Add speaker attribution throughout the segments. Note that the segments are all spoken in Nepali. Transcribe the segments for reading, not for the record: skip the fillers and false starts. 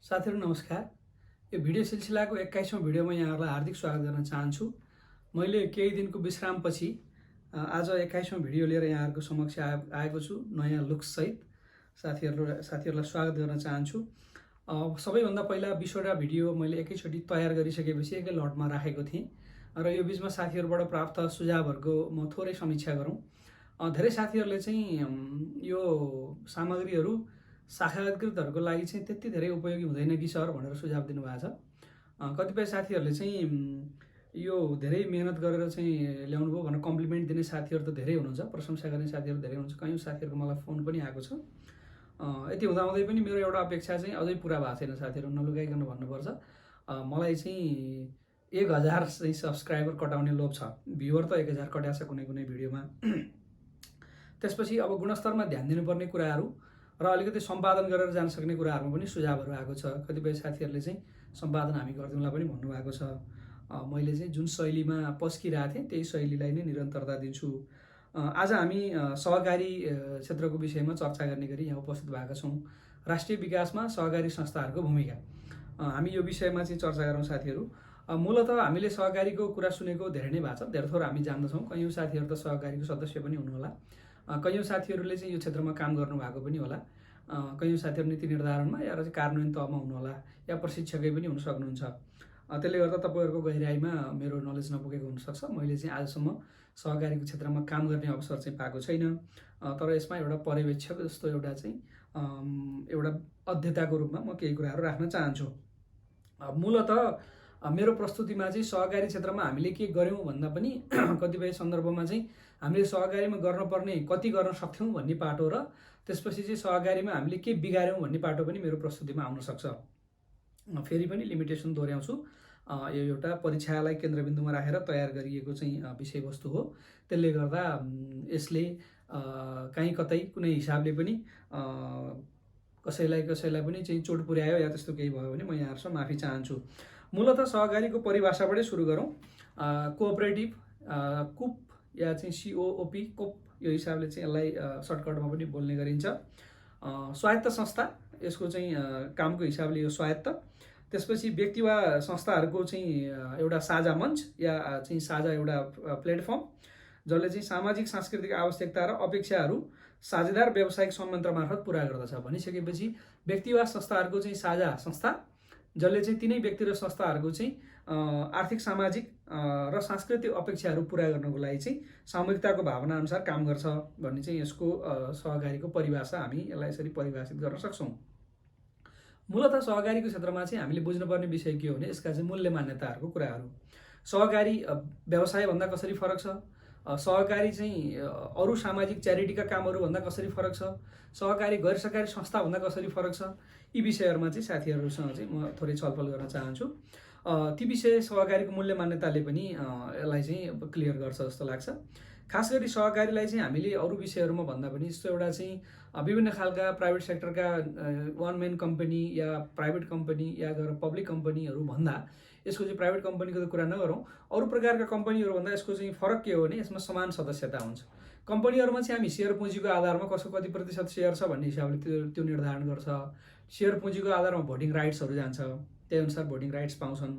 Speaker 1: साथीहरु नमस्कार। यो भिडियो सिलसिलाको 21औं भिडियोमा यहाँहरूलाई हार्दिक स्वागत गर्न चाहन्छु। मैले केही दिनको विश्रामपछि आज 21औं भिडियो लिएर यहाँहरूको समक्ष आएको छु नयाँ लुक्स सहित। साथीहरुलाई स्वागत गर्न चाहन्छु। सबैभन्दा पहिला 20वटा भिडियो मैले एकैचोटि तयार गरिसकेपछि एकै लटमा राखेको थिएँ र यो बीचमा साथीहरुबाट प्राप्त सुझावहरूको म थोरै समीक्षा गरौँ। धेरै साथीहरुले चाहिँ यो सामग्रीहरू साक्षात्कृतहरूको लागि चाहिँ त्यति धेरै उपयोगी हुँदैन कि सर भनेर सुझाव दिनुभएको छ। कतिपय साथीहरुले चाहिँ यो धेरै मेहनत गरेर चाहिँ ल्याउनु भयो भनेर कम्प्लिमेन्ट दिने साथीहरु त धेरै हुनुहुन्छ, प्रशंसा गर्ने साथीहरु धेरै हुनुहुन्छ। कयौं साथीहरुको मलाई फोन पनि आएको छ। यति हुँदाहुँदै पनि मेरो एउटा अपेक्षा चाहिँ अझै पूरा भएको छैन साथीहरु, नलुकाइकन भन्नुपर्छ। मलाई चाहिँ 1000 चाहिँ सब्स्क्राइबर कटाउने लोभ छ। भ्युअर त 1000 कटाएको छ कुनै कुनै भिडियोमा। त्यसपछि अब गुणस्तरमा ध्यान दिनुपर्ने कुराहरू र अलिकति सम्पादन गरेर जान सक्ने कुराहरुमा पनि सुझावहरू आएको छ। कतिपय साथीहरुले चाहिँ सम्पादन हामी गर्दिउँला पनि भन्नुभएको छ। मैले चाहिँ जुन शैलीमा पस्किरहेको थिएँ त्यही शैलीलाई नै निरन्तरता दिन्छु। आज हामी सहकारी क्षेत्रको विषयमा चर्चा गर्ने गरी यहाँ उपस्थित भएका छौँ। राष्ट्रिय विकासमा सहकारी संस्थाहरूको भूमिका, हामी यो विषयमा चाहिँ चर्चा गरौँ साथीहरु। मूलतः हामीले सहकारीको कुरा सुनेको धेरै नै भएको छ, धेरै थोर हामी जान्दछौँ। कयौं साथीहरु त सहकारीको सदस्य पनि हुनुहोला, कयौं साथीहरुले चाहिँ यो क्षेत्रमा काम गर्नु भएको पनि होला, कयौं साथीहरु नीति निर्धारणमा या कार्यान्वयन तहमा हुनुहोला या प्रशिक्षकै पनि हुन सक्नुहुन्छ। त्यसले गर्दा तपाईहरुको गहिराईमा मेरो नलेज नपुगेको हुन सक्छ। मैले चाहिँ आजसम्म सहकारीको क्षेत्रमा काम गर्ने अवसर चाहिँ पाएको छैन, तर यसमा एउटा पर्यवेक्षक जस्तो एउटा चाहिँ एउटा अध्येताको रूपमा म केही कुराहरू राख्न चाहन्छु। मूलतः मेरो प्रस्तुतिमा चाहिँ सहकारी क्षेत्रमा हामीले के गर्यौं भन्दा पनि कतिपय सन्दर्भमा चाहिँ हामीले सहकारीमा गर्नुपर्ने कति गर्न सक्थ्यौं भन्ने पाटो र त्यसपछि चाहिँ सहकारीमा हामीले के बिगार्यौं भन्ने पाटो पनि मेरो प्रस्तुतिमा आउन सक्छ। फेरि पनि लिमिटेसन दोहोर्याउँछु, यो एउटा परीक्षालाई केन्द्रबिन्दुमा राखेर तयार गरिएको चाहिँ विषयवस्तु हो। त्यसले गर्दा यसले कहीँ कतै कुनै हिसाबले पनि कसैलाई पनि चाहिँ चोट पुर्यायो या त्यस्तो केही भयो भने म यहाँहरुसँग माफी चाहन्छु। मूलतः सहकारीको परिभाषाबाटै सुरु गरौँ। कोअपरेटिभ, कुप या चाहिँ COOP, कोप, यो हिसाबले चाहिँ यसलाई सर्टकटमा पनि बोल्ने गरिन्छ। स्वायत्त संस्था, यसको चाहिँ कामको हिसाबले यो स्वायत्त। त्यसपछि व्यक्ति वा संस्थाहरूको चाहिँ एउटा साझा मञ्च या चाहिँ साझा एउटा प्लेटफर्म जसले चाहिँ सामाजिक सांस्कृतिक आवश्यकता र अपेक्षाहरू साझेदार व्यावसायिक संयन्त्र मार्फत पूरा गर्दछ। भनिसकेपछि व्यक्ति वा संस्थाहरूको चाहिँ साझा संस्था जसले चाहिँ तिनै व्यक्ति र संस्थाहरूको चाहिँ आर्थिक, सामाजिक र सांस्कृतिक अपेक्षाहरू पूरा गर्नको लागि चाहिँ सामूहिकताको भावना अनुसार काम गर्छ भन्ने चाहिँ यसको सहकारीको परिभाषा, हामी यसलाई यसरी परिभाषित गर्न सक्छौँ। मूलतः सहकारीको क्षेत्रमा चाहिँ हामीले बुझ्नुपर्ने विषय के हो भने यसका चाहिँ मूल्य मान्यताहरूको कुराहरू। सहकारी व्यवसाय भन्दा कसरी फरक छ, सहकारी चाहिँ अरू सामाजिक च्यारिटीका कामहरू भन्दा कसरी फरक छ, सहकारी गैर सरकारी संस्था भन्दा कसरी फरक छ, यी विषयहरूमा चाहिँ साथीहरुसँग चाहिँ म थोरै छलफल गर्न चाहन्छु। ती विषय सहकारीको मूल्य मान्यताले पनि यसलाई चाहिँ क्लियर गर्छ जस्तो लाग्छ। खास गरी सहकारीलाई चाहिँ हामीले अरू विषयहरूमा भन्दा पनि यस्तो एउटा चाहिँ विभिन्न खालका प्राइभेट सेक्टरका वान मैन कम्पनी या प्राइभेट कम्पनी या पब्लिक कम्पनीहरू भन्दा यसको चाहिँ प्राइभेट कम्पनीको त कुरा नगरौँ, अरू प्रकारका कम्पनीहरू भन्दा यसको चाहिँ फरक के हो भने यसमा समान सदस्यता हुन्छ। कम्पनीहरूमा चाहिँ हामी शेयर पुँजीको आधारमा कसको कति प्रतिशत शेयर छ भन्ने हिसाबले त्यो निर्धारण गर्छ। शेयर पुँजीको आधारमा भोटिङ राइट्सहरू जान्छ, त्यही अनुसार भोटिङ राइट्स पाउँछन्।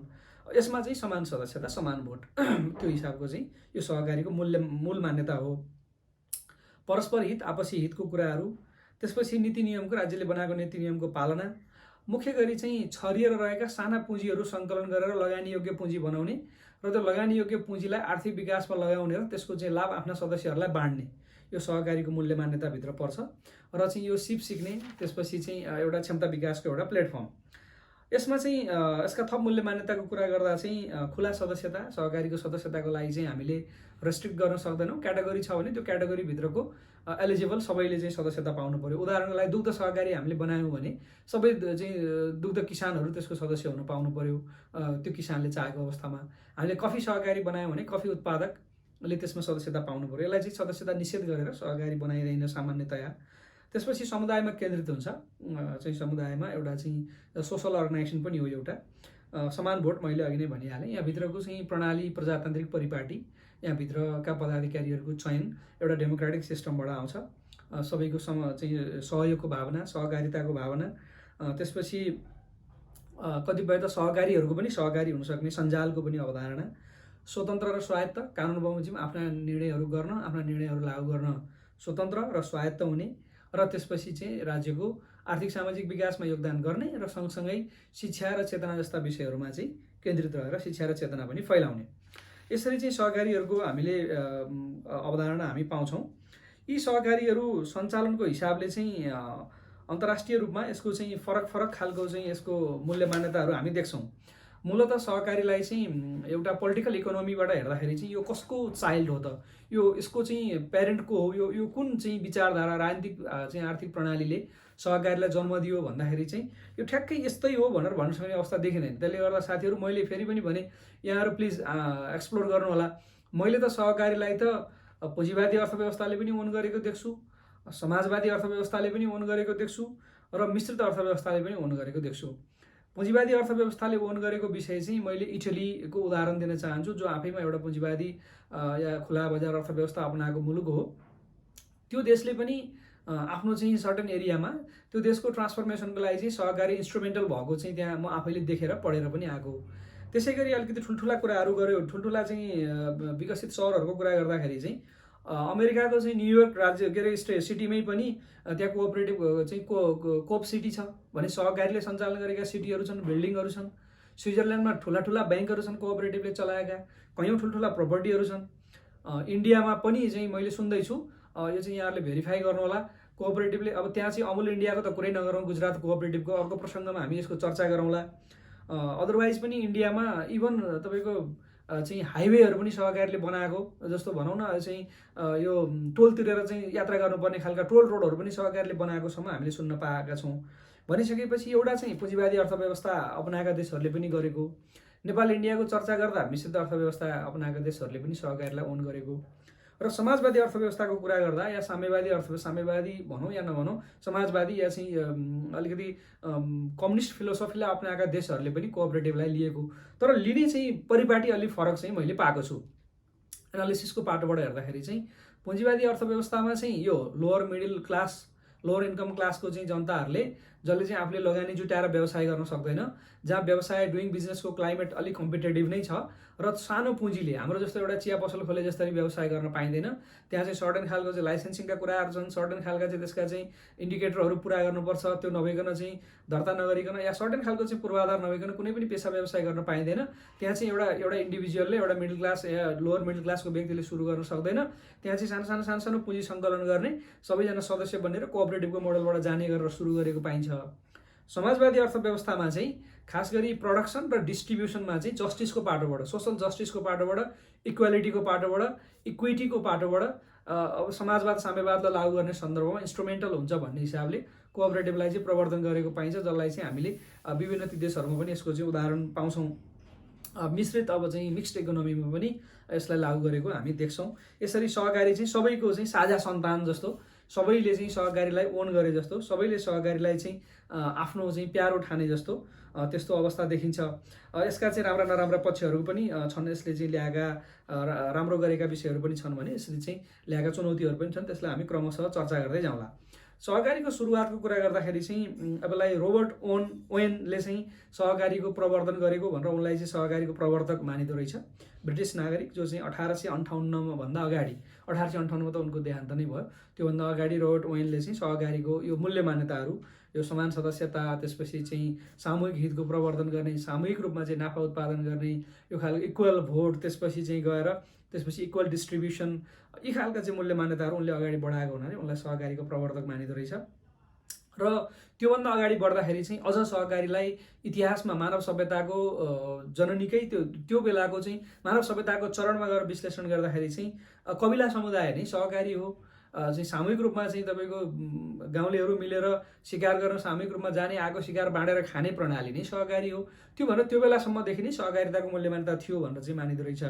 Speaker 1: यसमा चाहिँ समान सदस्यता, समान भोट, त्यो हिसाबको चाहिँ यो सहकारीको मूल मान्यता हो। परस्पर हित, आपसी हितको कुराहरू, त्यसपछि नीति नियमको, राज्यले बनाएको नीति नियमको पालना, मुख्य गरी चाहिँ छरिएर रहेका साना पुँजीहरू सङ्कलन गरेर लगानी योग्य पुँजी बनाउने र त्यो लगानी योग्य पुँजीलाई आर्थिक विकासमा लगाउने र त्यसको चाहिँ लाभ आफ्ना सदस्यहरूलाई बाँड्ने, यो सहकारीको मूल्य मान्यताभित्र पर्छ। र चाहिँ यो सिप सिक्ने, त्यसपछि चाहिँ एउटा क्षमता विकासको एउटा प्लेटफर्म। यसमा चाहिँ यसका थप मूल्य मान्यताको कुरा गर्दा चाहिँ खुला सदस्यता, सहकारीको सदस्यताको लागि चाहिँ हामीले रेस्ट्रिक्ट गर्न सक्दैनौँ। क्याटेगोरी छ भने त्यो क्याटेगोरीभित्रको एलिजिबल सबैले चाहिँ सदस्यता पाउनु पर्यो। उदाहरणको लागि दुग्ध सहकारी हामीले बनायौँ भने सबै चाहिँ दुग्ध किसानहरू त्यसको सदस्य हुन पाउनु पर्यो, त्यो किसानले चाहेको अवस्थामा। हामीले कफी सहकारी बनायौँ भने कफी उत्पादकले त्यसमा सदस्यता पाउनु पर्यो। यसलाई चाहिँ सदस्यता निषेध गरेर सहकारी बनाइँदैन सामान्यतया। त्यसपछि समुदायमा केन्द्रित हुन्छ, चाहिँ समुदायमा एउटा चाहिँ सोसल अर्गनाइजेसन पनि हो एउटा। समान भोट मैले अघि नै भनिहालेँ। यहाँभित्रको चाहिँ प्रणाली प्रजातान्त्रिक परिपाटी, यहाँभित्रका पदाधिकारीहरूको चयन एउटा डेमोक्रेटिक सिस्टमबाट आउँछ। सबैको चाहिँ सहयोगको भावना, सहकारिताको भावना, त्यसपछि कतिपय त सहकारीहरूको पनि सहकारी हुन सक्ने सञ्जालको पनि अवधारणा, स्वतन्त्र र स्वायत्त, कानुन बमोजिम आफ्ना निर्णयहरू गर्न, आफ्ना निर्णयहरू लागू गर्न स्वतन्त्र र स्वायत्त हुने, र त्यसपछि चाहिँ राज्यको आर्थिक सामाजिक विकासमा योगदान गर्ने, र सँगसँगै शिक्षा र चेतना जस्ता विषयहरूमा चाहिँ केन्द्रित रहेर शिक्षा र चेतना पनि फैलाउने। यसरी चाहिँ सहकारीहरूको हामीले अवधारणा हामी पाउँछौँ। यी सहकारीहरू सञ्चालनको हिसाबले चाहिँ अन्तर्राष्ट्रिय रूपमा यसको चाहिँ फरक फरक खालको चाहिँ यसको मूल्य मान्यताहरू हामी देख्छौँ। मूलतः सहकारीलाई चाहिँ एउटा पोलिटिकल इकोनोमीबाट हेर्दाखेरि चाहिँ यो कसको चाइल्ड हो त, यो यसको चाहिँ प्यारेन्ट को हो, यो कुन चाहिँ विचारधारा राजनीतिक चाहिँ आर्थिक प्रणालीले सहकारीलाई जन्म दियो भन्दाखेरि चाहिँ यो ठ्याक्कै यस्तै हो भनेर भन्न सक्ने अवस्था देखिँदैन। त्यसले गर्दा साथीहरू, मैले फेरि पनि भने यहाँहरू प्लिज एक्सप्लोर गर्नु होला। मैले त सहकारीलाई त पुँजीवादी अर्थव्यवस्थाले पनि ओन गरेको देख्छु, समाजवादी अर्थव्यवस्थाले पनि ओन गरेको देख्छु, र मिश्रित अर्थव्यवस्थाले पनि ओन गरेको देख्छु। पुँजीवादी अर्थव्यवस्थाले ओन गरेको विषय चाहिँ मैले इटलीको उदाहरण दिन चाहन्छु, जो आफैमा एउटा पुँजीवादी या खुला बजार अर्थव्यवस्था अपनाएको मुलुक हो। त्यो देशले पनि आफ्नो चाहिँ सर्टेन एरियामा त्यो देशको ट्रान्सफर्मेसनको लागि चाहिँ सहकारी इन्स्ट्रुमेन्टल भएको चाहिँ त्यहाँ म आफैले देखेर पढेर पनि आएको हो। त्यसै गरी अलिकति ठुल्ठुला कुराहरू गऱ्यो, ठुल्ठुला चाहिँ विकसित सहरहरूको कुरा गर्दाखेरि चाहिँ अमेरिकाको चाहिँ न्युयोर्क राज्य के अरे सिटीमै पनि त्यहाँ कोअपरेटिभ चाहिँ कोप सिटी छ भने सहकारीले सञ्चालन गरेका सिटीहरू छन्, बिल्डिङहरू छन्। स्विजरल्यान्डमा ठुला ठुला ब्याङ्कहरू छन् कोअपरेटिभले चलाएका, कैयौँ ठुल्ठुला प्रोपर्टीहरू छन्। इन्डियामा पनि चाहिँ मैले सुन्दैछु, यो चाहिँ यहाँहरूले भेरिफाई गर्नु होला, कोअपरेटिभले अब त्यहाँ चाहिँ अमुल इन्डियाको त कुरै नगरौँ, गुजरात कोअपरेटिभको अर्को प्रसङ्गमा हामी यसको चर्चा गरौँला। अदरवाइज पनि इन्डियामा इभन तपाईँको चाहिँ हाइवेहरू पनि सहकारीले बनाएको, जस्तो भनौँ न चाहिँ यो टोल तिरेर चाहिँ यात्रा गर्नुपर्ने खालका टोल रोडहरू पनि सहकारीले बनाएकोसम्म हामीले सुन्न पाएका छौँ। भनिसकेपछि एउटा चाहिँ पुँजीवादी अर्थव्यवस्था अपनाएका देशहरूले पनि गरेको, नेपाल इन्डियाको चर्चा गर्दा मिश्रित अर्थव्यवस्था अपनाएका देशहरूले पनि सहकारीलाई ओन गरेको, र समाजवादी अर्थव्यवस्थाको कुरा गर्दा या साम्यवादी भनौँ या नभनौँ, समाजवादी या चाहिँ अलिकति कम्युनिस्ट फिलोसफीलाई अपनाएका देशहरूले पनि कोअपरेटिभलाई लिएको, तर लिने चाहिँ परिपाटी अलिक फरक चाहिँ मैले पाएको छु। एनालिसिसको पाटोबाट हेर्दाखेरि चाहिँ पुँजीवादी अर्थव्यवस्थामा चाहिँ यो lower middle class, lower income क्लासको चाहिँ जनताहरूले जसले चाहिँ आफूले लगानी जुटाएर व्यवसाय गर्न सक्दैन, जहाँ व्यवसाय डुइङ बिजनेसको क्लाइमेट अलिक कम्पिटेटिभ नै छ, र सानो पुँजीले हाम्रो जस्तो एउटा चिया पसल खोले जसरी व्यवसाय गर्न पाइँदैन, त्यहाँ चाहिँ सर्टेन खालको चाहिँ लाइसेन्सिङका कुराहरू छन्, सर्टेन खालका चाहिँ त्यसका चाहिँ इन्डिकेटरहरू पुरा गर्नुपर्छ, त्यो नभइकन चाहिँ दर्ता नगरिकन या सर्टेन खालको चाहिँ पूर्वाधार नभइकन कुनै पनि पेसा व्यवसाय गर्न पाइँदैन। त्यहाँ चाहिँ एउटा इन्डिभिजुअलले, एउटा मिडल क्लास या लोअर मिडल क्लासको व्यक्तिले सुरु गर्न सक्दैन। त्यहाँ चाहिँ सानो पुँजी सङ्कलन गर्ने, सबैजना सदस्य बनेर कोअपरेटिभको मोडलबाट जाने गरेर सुरु गरेको पाइन्छ। समाजवादी अर्थव्यवस्थामा चाहिँ खास गरी प्रोडक्सन र डिस्ट्रिब्युसनमा चाहिँ जस्टिसको पाटोबाट, सोसल जस्टिसको पाटोबाट, इक्वालिटीको पाटोबाट, इक्विटीको पाटोबाट अब समाजवाद साम्यवादलाई लागू गर्ने सन्दर्भमा इन्स्ट्रुमेन्टल हुन्छ भन्ने हिसाबले कोअपरेटिभलाई चाहिँ प्रवर्धन गरेको पाइन्छ, जसलाई चाहिँ हामीले विभिन्न ती देशहरूमा पनि यसको चाहिँ उदाहरण पाउँछौँ। मिश्रित अब चाहिँ मिक्स्ड इकोनोमीमा पनि यसलाई लागू गरेको हामी देख्छौँ। यसरी सहकारी चाहिँ सबैको चाहिँ साझा सन्तान जस्तो, सबैले चाहिँ सहकारीलाई ओन गरे जस्तो, सबैले सहकारीलाई चाहिँ आफ्नो चाहिँ प्यारो ठाने जस्तो त्यस्तो अवस्था देखिन्छ। यसका चाहिँ राम्रा नराम्रा पक्षहरू पनि छन्, यसले चाहिँ ल्याएका राम्रो गरेका विषयहरू पनि छन् भने यसले चाहिँ ल्याएका चुनौतीहरू पनि छन्, त्यसलाई हामी क्रमशः चर्चा गर्दै जाउँला। सहकारीको सुरुवातको कुरा गर्दाखेरि चाहिँ अबलाई रोबर्ट ओवेनले चाहिँ सहकारीको प्रवर्धन गरेको भनेर उनलाई चाहिँ सहकारीको प्रवर्तक मानिदो रहेछ। ब्रिटिस नागरिक जो चाहिँ 1858 भन्दा अगाडि, 1858 त उनको देहान्त नै भयो, त्योभन्दा अगाडि रोबर्ट ओवेनले चाहिँ सहकारीको यो मूल्य मान्यताहरू, यो समान सदस्यता, त्यसपछि चाहिँ सामूहिक हितको प्रवर्धन गर्ने, सामूहिक रूपमा चाहिँ नाफा उत्पादन गर्ने, यो खालको इक्वल भोट, त्यसपछि चाहिँ गएर त्यसपछि इक्वल डिस्ट्रिब्युसन, यी खालका चाहिँ मूल्य मान्यताहरू उनले अगाडि बढाएको हुनाले उनलाई सहकारीको प्रवर्तक मानिदो रहेछ। र त्योभन्दा अगाडि बढ्दाखेरि चाहिँ अझ सहकारीलाई इतिहासमा मानव सभ्यताको जननीकै त्यो बेलाको चाहिँ मानव सभ्यताको चरणमा गएर विश्लेषण गर्दाखेरि चाहिँ कबिला समुदाय नै सहकारी हो। चाहिँ सामूहिक रूपमा चाहिँ तपाईँको गाउँलेहरू मिलेर शिकार गर्न सामूहिक रूपमा जाने, आगो शिकार बाँडेर खाने प्रणाली नै सहकारी हो। त्यो भनेर त्यो बेलासम्मदेखि नै सहकारिताको मूल्य मान्यता थियो भनेर चाहिँ मानिदो रहेछ।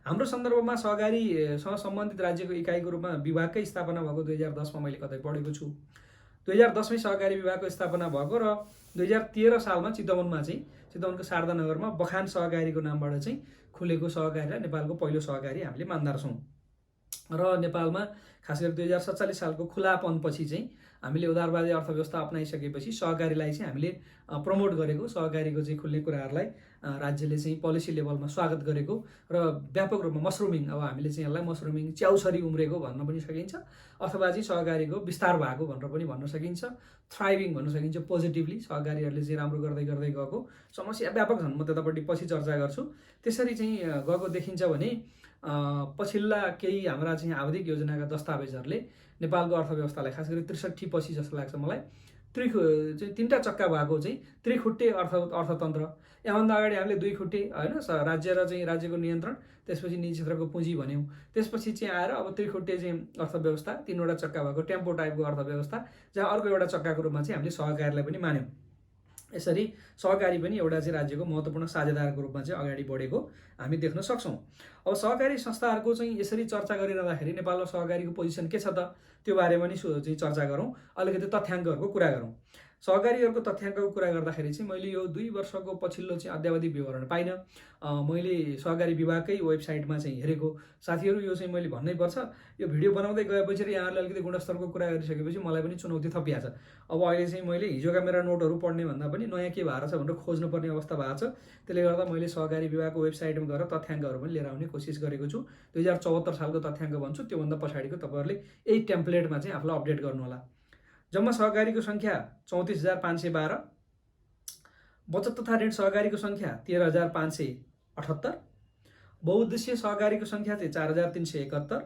Speaker 1: हाम्रो सन्दर्भमा सहकारीसँग सम्बन्धित राज्यको इकाइको रूपमा विभागकै स्थापना भएको 2010 मा मैले कतै पढेको छु। 2010 मै सहकारी विभागको स्थापना भएको र 2013 सालमा चितवनमा चाहिँ चितवनको शारदा नगरमा बखान सहकारीको नामबाट चाहिँ खुलेको सहकारीलाई नेपालको पहिलो सहकारी हामीले मान्दछौँ। र नेपालमा खास गरी 2047 सालको खुलापनपछि चाहिँ हामीले उदारवादी अर्थव्यवस्था अपनाइसकेपछि सहकारीलाई चाहिँ हामीले प्रमोट गरेको, सहकारीको चाहिँ खुल्ने कुराहरूलाई राज्यले चाहिँ पोलिसी लेभलमा स्वागत गरेको र व्यापक रूपमा मसरुमिङ, अब हामीले चाहिँ यसलाई मसरुमिङ च्याउछरी उम्रेको भन्न पनि सकिन्छ, अथवा चाहिँ सहकारीको विस्तार भएको भनेर पनि भन्न सकिन्छ, थ्राइभिङ भन्न सकिन्छ पोजिटिभली। सहकारीहरूले चाहिँ राम्रो गर्दै गर्दै गएको, समस्या व्यापक छन्, म त्यतापट्टि पछि चर्चा गर्छु। त्यसरी चाहिँ गएको देखिन्छ भने पछिल्ला केही हाम्रा चाहिँ आवधिक योजनाका दस्तावेजहरूले नेपालको अर्थव्यवस्थालाई खास गरी 63 पछि जस्तो लाग्छ मलाई चाहिँ 3टा चक्का भएको चाहिँ त्रिखुट्टे अर्थतन्त्र, यहाँभन्दा अगाडि हामीले 2 खुट्टे होइन राज्य र चाहिँ राज्यको नियन्त्रण, त्यसपछि निजी क्षेत्रको पुँजी भन्यौँ, त्यसपछि चाहिँ आएर अब त्रिखुट्टे चाहिँ अर्थव्यवस्था, 3वटा चक्का भएको टेम्पो टाइपको अर्थव्यवस्था, जहाँ अर्को एउटा चक्काको रूपमा चाहिँ हामीले सहकारीलाई पनि मान्यौँ। यसरी सहकारी पनि एउटा चाहिँ राज्यको महत्त्वपूर्ण साझेदारको रूपमा चाहिँ अगाडि बढेको हामी देख्न सक्छौँ। अब सहकारी संस्थाहरूको चाहिँ यसरी चर्चा गरिरहँदाखेरि नेपालमा सहकारीको पोजिसन के छ त, त्यो बारेमा नि चाहिँ चर्चा गरौँ, अलिकति तथ्याङ्कहरूको कुरा गरौँ। सहकारीहरूको तथ्याङ्कको कुरा गर्दाखेरि चाहिँ मैले यो 2 वर्षको पछिल्लो चाहिँ अद्यावधिक विवरण पाइनँ। मैले सहकारी विभागकै वेबसाइटमा चाहिँ हेरेको। साथीहरू, यो चाहिँ मैले भन्नै पर्छ, यो भिडियो बनाउँदै गएपछि र यहाँहरूले अलिकति गुणस्तरको कुरा गरिसकेपछि मलाई पनि चुनौती थपिया छ। अब अहिले चाहिँ मैले हिजोका मेरा नोटहरू पढ्ने भन्दा पनि नयाँ के भएको छ भनेर खोज्नुपर्ने अवस्था भएको छ। त्यसले गर्दा मैले सहकारी विभागको वेबसाइटमा गएर तथ्याङ्कहरू पनि लिएर आउने कोसिस गरेको छु। 2074 सालको तथ्याङ्क भन्छु, त्योभन्दा पछाडिको तपाईँहरूले यही टेम्प्लेटमा चाहिँ आफूलाई अपडेट गर्नुहोला। जम्मा सहकारीको सङ्ख्या 34,512, बचत तथा ऋण सहकारीको सङ्ख्या 13,578, बहुउद्देश्य सहकारीको सङ्ख्या चाहिँ 4,371।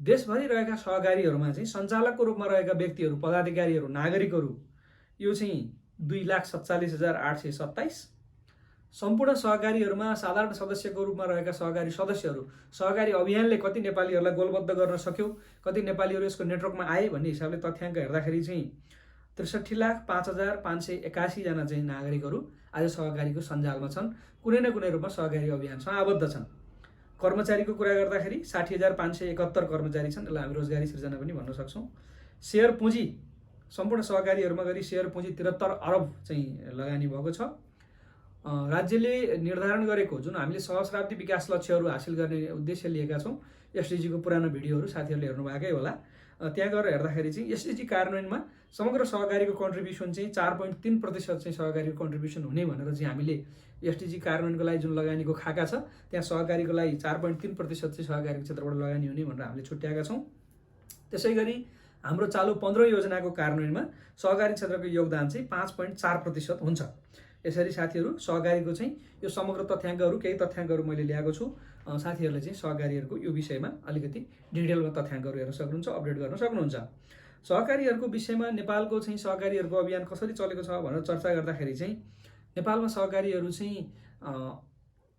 Speaker 1: देशभरि रहेका सहकारीहरूमा चाहिँ सञ्चालकको रूपमा रहेका व्यक्तिहरू, पदाधिकारीहरू, नागरिकहरू यो चाहिँ 2,47,827। सम्पूर्ण सहकारीहरूमा साधारण सदस्यको रूपमा रहेका सहकारी सदस्यहरू, सहकारी अभियानले कति नेपालीहरूलाई गोलबद्ध गर्न सक्यो, कति नेपालीहरू यसको नेटवर्कमा आए भन्ने हिसाबले तथ्याङ्क हेर्दाखेरि चाहिँ 63,05,581 जना चाहिँ नागरिकहरू आज सहकारीको सञ्जालमा छन्, कुनै न कुनै रूपमा सहकारी अभियानसँग आबद्ध छन्। कर्मचारीको कुरा गर्दाखेरि 60,571 कर्मचारी छन्, यसलाई हामी रोजगारी सृजना पनि भन्न सक्छौँ। सेयर पुँजी सम्पूर्ण सहकारीहरूमा गरी सेयर पुँजी 73 अरब चाहिँ लगानी भएको छ। राज्यले निर्धारण गरेको जुन हामीले सहस्राब्दी विकास लक्ष्यहरू हासिल गर्ने उद्देश्य लिएका छौँ, एसडिजीको पुरानो भिडियोहरू साथीहरूले हेर्नुभएकै होला, त्यहाँ गएर हेर्दाखेरि चाहिँ एसडिजी कार्यान्वयनमा समग्र सहकारीको कन्ट्रिब्युसन चाहिँ 4.3% चाहिँ सहकारीको कन्ट्रिब्युसन हुने भनेर चाहिँ हामीले एसडिजी कार्यान्वयनको लागि जुन लगानीको खाका छ त्यहाँ सहकारीको लागि 4.3% चाहिँ सहकारीको क्षेत्रबाट लगानी हुने भनेर हामीले छुट्याएका छौँ। त्यसै गरी हाम्रो चालु 15 योजनाको कार्यान्वयनमा सहकारी क्षेत्रको योगदान चाहिँ 5.4% हुन्छ। यसरी साथीहरू सहकारीको चाहिँ यो समग्र तथ्याङ्कहरू, केही तथ्याङ्कहरू मैले ल्याएको छु, साथीहरूले चाहिँ सहकारीहरूको यो विषयमा अलिकति डिटेलमा तथ्याङ्कहरू हेर्न सक्नुहुन्छ, अपडेट गर्न सक्नुहुन्छ। सहकारीहरूको विषयमा नेपालको चाहिँ सहकारीहरूको अभियान कसरी चलेको छ भनेर चर्चा गर्दाखेरि चाहिँ नेपालमा सहकारीहरू चाहिँ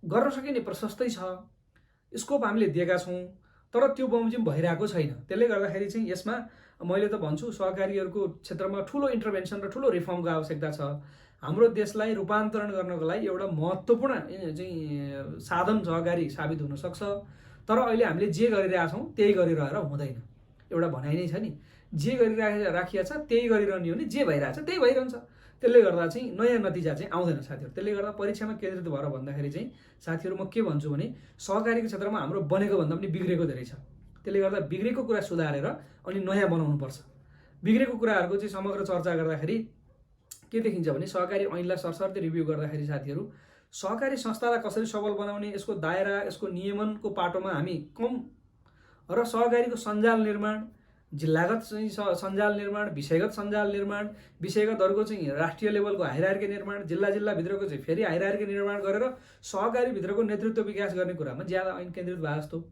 Speaker 1: गर्न सकिने प्रशस्तै छ, स्कोप हामीले दिएका छौँ, तर त्यो बमोजिम भइरहेको छैन। त्यसले गर्दाखेरि चाहिँ यसमा मैले त भन्छु सहकारीहरूको क्षेत्रमा ठुलो इन्टरभेन्सन र ठुलो रिफर्मको आवश्यकता छ। हाम्रो देशलाई रूपान्तरण गर्नको लागि एउटा महत्त्वपूर्ण चाहिँ साधन सहकारी साबित हुन सक्छ, तर अहिले हामीले जे गरिरहेछौँ त्यही गरिरहेर हुँदैन। एउटा भनाइ नै छ नि, जे गरिराखिया छ त्यही गरिरहने हो नि, जे भइरहेछ त्यही भइरहन्छ। त्यसले गर्दा चाहिँ नयाँ नतिजा चाहिँ आउँदैन साथीहरू। त्यसले गर्दा परीक्षामा केन्द्रित भएर भन्दाखेरि चाहिँ साथीहरू म के भन्छु भने सहकारीको क्षेत्रमा हाम्रो बनेको भन्दा पनि बिग्रेको धेरै छ। त्यसले गर्दा बिग्रेको कुरा सुधारेर अनि नयाँ बनाउनुपर्छ। बिग्रेको कुराहरूको चाहिँ समग्र चर्चा गर्दाखेरि के देखिन्छ भने सहकारी ऐनलाई सरसर्ती रिभ्यू गर्दाखेरि साथीहरू सहकारी संस्थालाई कसरी सबल बनाउने, यसको दायरा, यसको नियमनको पाटोमा हामी कम र सहकारीको सञ्जाल निर्माण, जिल्लागत चाहिँ सञ्जाल निर्माण, विषयगत सञ्जाल निर्माण, विषयगतहरूको चाहिँ राष्ट्रिय लेभलको हायरार्की निर्माण, जिल्लाभित्रको चाहिँ फेरि हायरार्की निर्माण गरेर सहकारीभित्रको नेतृत्व विकास गर्ने कुरामा ज्यादा ऐन केन्द्रित भए जस्तो।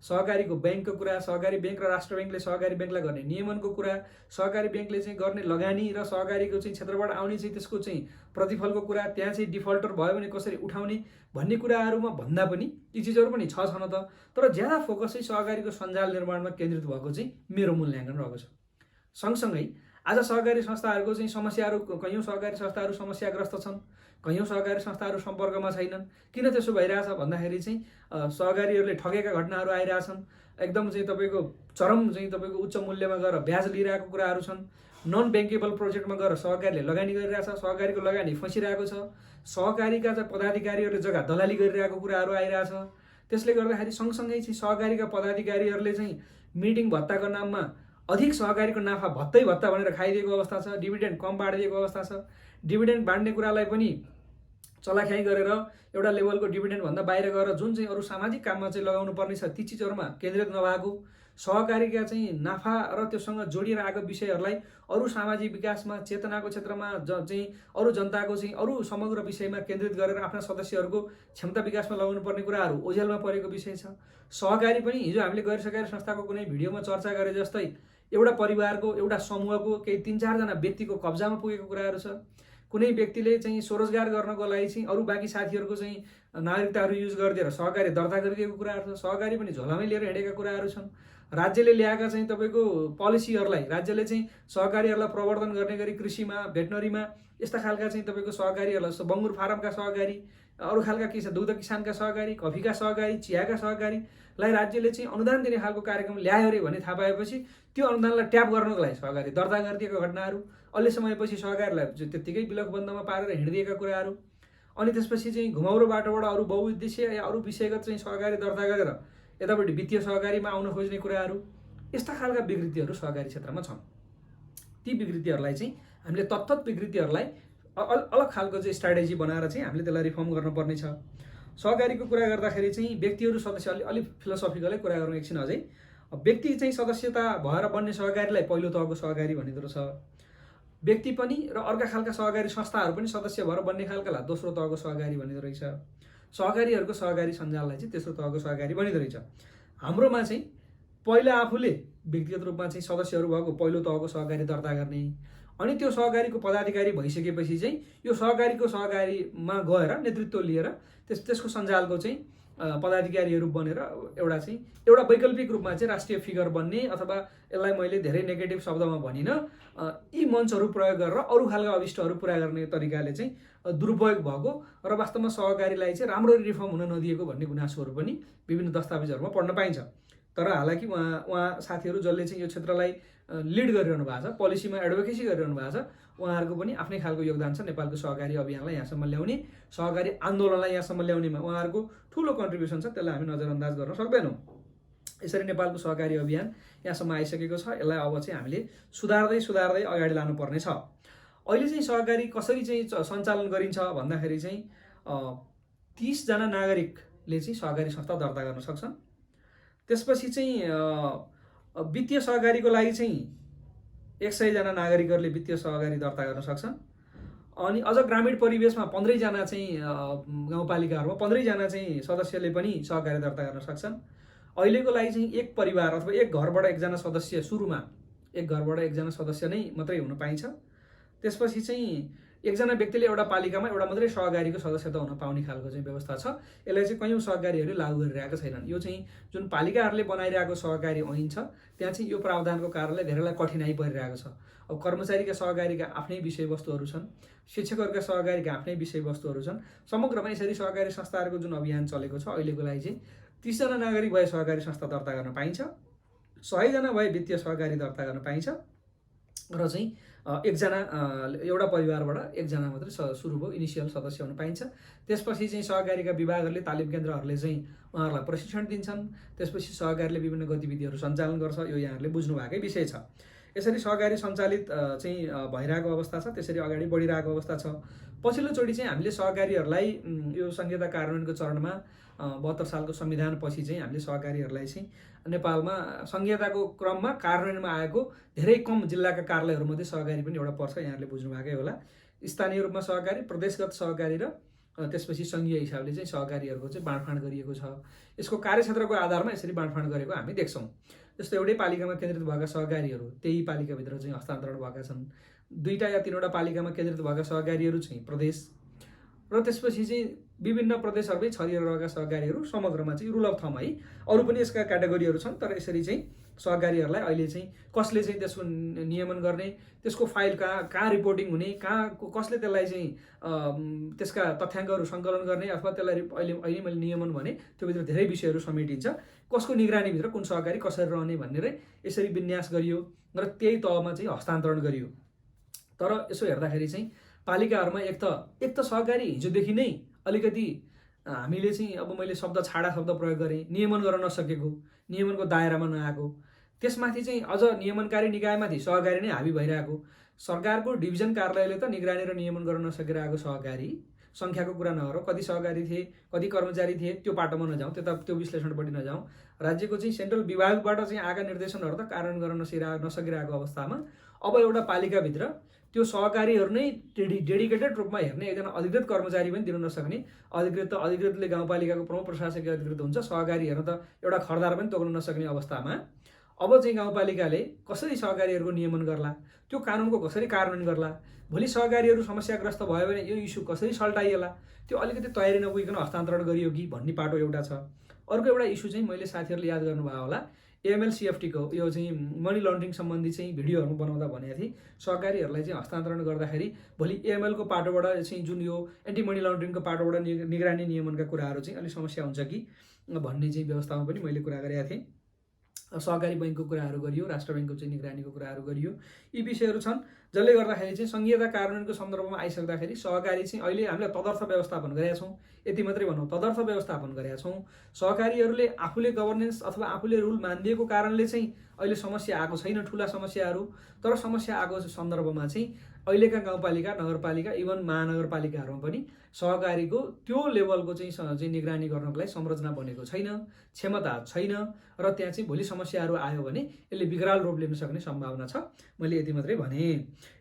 Speaker 1: सहकारीको ब्याङ्कको कुरा, सहकारी ब्याङ्क र राष्ट्र ब्याङ्कले सहकारी ब्याङ्कलाई गर्ने नियमनको कुरा, सहकारी ब्याङ्कले चाहिँ गर्ने लगानी र सहकारीको चाहिँ क्षेत्रबाट आउने चाहिँ त्यसको चाहिँ प्रतिफलको कुरा, त्यहाँ चाहिँ डिफल्टर भयो भने कसरी उठाउने भन्ने कुराहरूमा भन्दा पनि ती चिजहरू पनि छ न त, तर ज्यादा फोकस चाहिँ सहकारीको सञ्जाल निर्माणमा केन्द्रित भएको चाहिँ मेरो मूल्याङ्कन रहेको छ। सँगसँगै आज सहकारी संस्थाहरूको चाहिँ समस्याहरू, कयौँ सहकारी संस्थाहरू समस्याग्रस्त छन्, कयौँ सहकारी संस्थाहरू सम्पर्कमा छैनन्। किन त्यसो भइरहेछ भन्दाखेरि चाहिँ सहकारीहरूले ठगेका घटनाहरू आइरहेछन्, एकदम चाहिँ तपाईँको चरम चाहिँ तपाईँको उच्च मूल्यमा गएर ब्याज लिइरहेको कुराहरू छन्, नन ब्याङ्केबल प्रोजेक्टमा गएर सहकारीले लगानी गरिरहेछ, सहकारीको लगानी फसिरहेको छ, सहकारीका चाहिँ पदाधिकारीहरूले जग्गा दलाली गरिरहेको कुराहरू आइरहेछ। त्यसले गर्दाखेरि सँगसँगै चाहिँ सहकारीका पदाधिकारीहरूले चाहिँ मिटिङ भत्ताको नाममा अधिक सहकारीको नाफा भत्ता भनेर खाइदिएको अवस्था छ, डिभिडेन्ड कम बाँडिदिएको अवस्था छ। डिभिडेन्ड बाँड्ने कुरालाई पनि चलाख्याइ गरेर एउटा लेभलको डिभिडेन्डभन्दा बाहिर गएर जुन चाहिँ अरू सामाजिक काममा चाहिँ लगाउनु पर्ने छ ती चिजहरूमा केन्द्रित नभएको, सहकारीका चाहिँ नाफा र त्योसँग जोडिएर आएको विषयहरूलाई अरू सामाजिक विकासमा, चेतनाको क्षेत्रमा चाहिँ अरू जनताको चाहिँ अरू समग्र विषयमा केन्द्रित गरेर आफ्ना सदस्यहरूको क्षमता विकासमा लगाउनु पर्ने कुराहरू ओझेलमा परेको विषय छ। सहकारी पनि हिजो हामीले गैर सरकारी संस्थाको कुनै भिडियोमा चर्चा गरे जस्तै एउटा परिवारको, एउटा समूहको, केही 3-4 जना व्यक्तिको कब्जामा पुगेको कुराहरू छ। कुनै व्यक्तिले चाहिँ स्वरोजगार गर्नको लागि चाहिँ अरू बाँकी साथीहरूको चाहिँ नागरिकताहरू युज गरिदिएर सहकारी दर्ता गरिदिएको कुराहरू छ। सहकारी पनि झोलामै लिएर हिँडेका कुराहरू छन्। राज्यले ल्याएका चाहिँ तपाईँको पोलिसीहरूलाई, राज्यले चाहिँ सहकारीहरूलाई प्रवर्धन गर्ने गरी कृषिमा, भेटनरीमा यस्ता खालका चाहिँ तपाईँको सहकारीहरूलाई, बङ्गुर फारमका सहकारी, अरू खालका के छ, दुग्ध किसानका सहकारी, कफीका सहकारी, चियाका सहकारीलाई राज्यले चाहिँ अनुदान दिने खालको कार्यक्रम ल्यायो अरे भन्ने थाहा पाएपछि त्यो अनुदानलाई ट्याप गर्नको लागि सहकारी दर्ता गरिदिएको घटनाहरू, अलि समयपछि सहकारीलाई त्यत्तिकै विलकबन्दमा पारेर हिँडिदिएका कुराहरू, अनि त्यसपछि चाहिँ घुमाउरो बाटोबाट अरू बहुउद्देश्य या अरू विषयगत चाहिँ सहकारी दर्ता गरेर यतापट्टि वित्तीय सहकारीमा आउन खोज्ने कुराहरू, यस्ता खालका विकृतिहरू सहकारी क्षेत्रमा छन्। ती विकृतिहरूलाई चाहिँ हामीले तत्त विकृतिहरूलाई अलग खालको चाहिँ स्ट्राटेजी बनाएर चाहिँ हामीले त्यसलाई रिफर्म गर्नुपर्ने छ। सहकारीको कुरा गर्दाखेरि चाहिँ व्यक्तिहरू सदस्य अलिक फिलोसफिकलै कुरा गरौँ एकछिन अझै। व्यक्ति चाहिँ सदस्यता भएर बन्ने सहकारीलाई पहिलो तहको सहकारी भनिँदो रहेछ। व्यक्ति पनि र अर्का खालका सहकारी संस्थाहरू पनि सदस्य भएर बन्ने खालकालाई दोस्रो तहको सहकारी भनिँदो रहेछ। सहकारीहरूको सहकारी सञ्जाललाई चाहिँ तेस्रो तहको सहकारी भनिँदो रहेछ। हाम्रोमा चाहिँ पहिला आफूले व्यक्तिगत रूपमा चाहिँ सदस्यहरू भएको पहिलो तहको सहकारी दर्ता गर्ने, अनि त्यो सहकारीको पदाधिकारी भइसकेपछि चाहिँ यो सहकारीमा गएर नेतृत्व लिएर त्यसको सञ्जालको चाहिँ पदाधिकारीहरू बनेर एउटा वैकल्पिक रूपमा चाहिँ राष्ट्रिय फिगर बन्ने, अथवा यसलाई मैले धेरै नेगेटिभ शब्दमा भनिनँ, यी मञ्चहरू प्रयोग गरेर अरू खालका अभिष्टहरू पुरा गर्ने तरिकाले चाहिँ दुरुपयोग भएको र वास्तवमा सहकारीलाई चाहिँ राम्ररी रिफर्म हुन नदिएको भन्ने गुनासोहरू पनि विभिन्न दस्तावेजहरूमा पढ्न पाइन्छ। तर हालाकि उहाँ साथीहरू जसले चाहिँ यो क्षेत्रलाई लिड गरिरहनु भएको छ, पोलिसीमा एडभोकेसी गरिरहनु भएको छ, उहाँहरूको पनि आफ्नै खालको योगदान छ नेपालको सहकारी अभियानलाई यहाँसम्म ल्याउने, सहकारी आन्दोलनलाई यहाँसम्म ल्याउनेमा उहाँहरूको ठुलो कन्ट्रिब्युसन छ। त्यसलाई हामी नजरअन्दाज गर्न सक्दैनौँ। यसरी नेपालको सहकारी अभियान यहाँसम्म आइसकेको छ। यसलाई अब चाहिँ हामीले सुधार्दै अगाडि लानुपर्ने छ। अहिले चाहिँ सहकारी कसरी चाहिँ सञ्चालन गरिन्छ भन्दाखेरि चाहिँ 30 जना नागरिकले चाहिँ सहकारी संस्था दर्ता गर्न सक्छन्। त्यसपछि चाहिँ वित्तीय सहकारीको लागि चाहिँ 100 जना नागरिकहरूले वित्तीय सहकारी दर्ता गर्न सक्छन्। अनि अझ ग्रामीण परिवेशमा 15 जना चाहिँ गाउँपालिकाहरूमा 15 जना चाहिँ सदस्यले पनि सहकारी दर्ता गर्न सक्छन्। अहिलेको लागि चाहिँ एक परिवार अथवा एक घरबाट एकजना सदस्य, सुरुमा एक घरबाट एकजना सदस्य नै मात्रै हुन पाइन्छ। त्यसपछि चाहिँ एकजना व्यक्तिले एउटा पालिकामा एउटा मात्रै सहकारीको सदस्यता हुन पाउने खालको चाहिँ व्यवस्था छ। यसलाई चाहिँ कयौँ सहकारीहरूले लागू गरिरहेका छैनन्। यो चाहिँ जुन पालिकाहरूले बनाइरहेको सहकारी ऐन छ त्यहाँ चाहिँ यो प्रावधानको कारणले धेरैलाई कठिनाइ परिरहेको छ। अब कर्मचारीका सहकारीका आफ्नै विषयवस्तुहरू छन्, शिक्षकहरूका सहकारीका आफ्नै विषयवस्तुहरू छन्। समग्रमा यसरी सहकारी संस्थाहरूको जुन अभियान चलेको छ अहिलेको लागि चाहिँ 30 जना नागरिक भए सहकारी संस्था दर्ता गर्न पाइन्छ, 100 जना भए वित्तीय सहकारी दर्ता गर्न पाइन्छ, र चाहिँ एउटा परिवारबाट एकजना मात्रै सुरु भयो इनिसियल सदस्य हुन पाइन्छ। त्यसपछि चाहिँ सहकारीका विभागहरूले, तालिम केन्द्रहरूले चाहिँ उहाँहरूलाई प्रशिक्षण दिन्छन्। त्यसपछि सहकारीले विभिन्न गतिविधिहरू सञ्चालन गर्छ। यो यहाँहरूले बुझ्नु भएकै विषय छ। यसरी सहकारी सञ्चालित चाहिँ भइरहेको अवस्था छ, त्यसरी अगाडि बढिरहेको अवस्था छ। पछिल्लोचोटि चाहिँ हामीले सहकारीहरूलाई यो संहिता कार्यान्वयनको चरणमा 72 सालको संविधानपछि चाहिँ हामीले सहकारीहरूलाई चाहिँ नेपालमा संहिताको क्रममा कार्यान्वयनमा आएको धेरै कम जिल्लाका कार्यालयहरूमध्ये सहकारी पनि एउटा पर्छ। यहाँहरूले बुझ्नुभएकै होला। स्थानीय रूपमा सहकारी, प्रदेशगत सहकारी र त्यसपछि सङ्घीय हिसाबले चाहिँ सहकारीहरूको चाहिँ बाँडफाँड गरिएको छ। यसको कार्यक्षेत्रको आधारमा यसरी बाँडफाँड गरेको हामी देख्छौँ। जस्तो एउटै पालिकामा केन्द्रित भएका सहकारीहरू त्यही पालिकाभित्र चाहिँ हस्तान्तरण भएका छन्। 2 या 3वटा पालिकामा केन्द्रित भएका सहकारीहरू चाहिँ प्रदेश, र त्यसपछि चाहिँ विभिन्न प्रदेशहरूमै छरिएर रहेका सहकारीहरू समग्रमा चाहिँ रुल अफ थम है। अरू पनि यसका क्याटेगोरीहरू छन्, तर यसरी चाहिँ सहकारीहरूलाई अहिले चाहिँ कसले चाहिँ त्यसको नियमन गर्ने, त्यसको फाइल कहाँ रिपोर्टिङ हुने, कसले त्यसलाई चाहिँ त्यसका तथ्याङ्कहरू सङ्कलन गर्ने, अथवा त्यसलाई अहिले मैले नियमन भने त्योभित्र धेरै विषयहरू समेटिन्छ। कसको निगरानीभित्र कुन सहकारी कसरी रहने भनेर यसरी विन्यास गरियो र त्यही तहमा चाहिँ हस्तान्तरण गरियो। तर यसो हेर्दाखेरि चाहिँ पालिकाहरूमा एक त सहकारी हिजोदेखि नै अलिकति हामीले चाहिँ अब मैले छाडा शब्द प्रयोग गरेँ, नियमन गर्न नसकेको, नियमनको दायरामा नआएको, त्यसमाथि चाहिँ अझ नियमनकारी निकायमाथि सहकारी नै हाबी भइरहेको, सरकारको डिभिजन कार्यालयले त निगरानी र नियमन गर्न नसकिरहेको सहकारी सङ्ख्याको कुरा नगरौँ, कति सहकारी थिए, कति कर्मचारी थिए, त्यो पाटोमा नजाउँ, त्यो विश्लेषणपट्टि नजाउँ। राज्यको चाहिँ सेन्ट्रल विभागबाट चाहिँ आएका निर्देशनहरू त कार्यान्वयन गर्न नसकिरहेको अवस्थामा अब एउटा पालिकाभित्र त्यो सहकारीहरू नै डेडिकेटेड रूपमा हेर्ने एकजना अधिकृत कर्मचारी पनि दिन नसक्ने, अधिकृतले गाउँपालिकाको प्रमुख प्रशासकीय अधिकृत हुन्छ, सहकारी हेर्न त एउटा खरदार पनि तोक्न नसक्ने अवस्थामा अब चाहिँ गाउँपालिकाले कसरी सहकारीहरूको नियमन गर्ला, त्यो कानुनको कसरी कार्यान्वयन गर्ला, भोलि सहकारीहरू समस्याग्रस्त भयो भने यो इस्यु कसरी सल्टाइएला, त्यो अलिकति तयारी नपुगिकन हस्तान्तरण गरियो कि भन्ने पाटो एउटा छ। अर्को एउटा इस्यु चाहिँ मैले साथीहरूले याद गर्नुभयो होला, AML-CFTको यो चाहिँ मनी लन्ड्रिङ सम्बन्धी चाहिँ भिडियोहरू बनाउँदा भनेको थिएँ, सहकारीहरूलाई चाहिँ हस्तान्तरण गर्दाखेरि भोलि AML को पाटोबाट चाहिँ जुन यो एन्टी मनी लन्ड्रिङको पाटोबाट निगरानी नियमनका कुराहरू चाहिँ अलिक समस्या हुन्छ कि भन्ने चाहिँ व्यवस्थामा पनि मैले कुरा गरेका थिएँ। सहकारी बैङ्कको कुराहरू गरियो, राष्ट्र बैङ्कको चाहिँ निगरानीको कुराहरू गरियो। यी विषयहरू छन् जसले गर्दाखेरि चाहिँ सङ्घीयता कार्यान्वयनको सन्दर्भमा आइसक्दाखेरि सहकारी चाहिँ अहिले हामीले तदर्थ व्यवस्थापन गरेका छौँ, यति मात्रै भनौँ, तदर्थ व्यवस्थापन गरेका छौँ। सहकारीहरूले आफूले गभर्नेन्स अथवा आफूले रुल मानिदिएको कारणले चाहिँ अहिले समस्या आएको छैन, ठुला समस्याहरू, तर समस्या आएको सन्दर्भमा चाहिँ अहिलेका गाउँपालिका, नगरपालिका, इभन महानगरपालिकाहरूमा पनि सहकारीको त्यो लेभलको चाहिँ निगरानी गर्नको लागि संरचना बनेको छैन, क्षमता छैन र त्यहाँ चाहिँ भोलि समस्याहरू आयो भने यसले विकराल रूप लिन सक्ने सम्भावना छ। मैले यति मात्रै भने।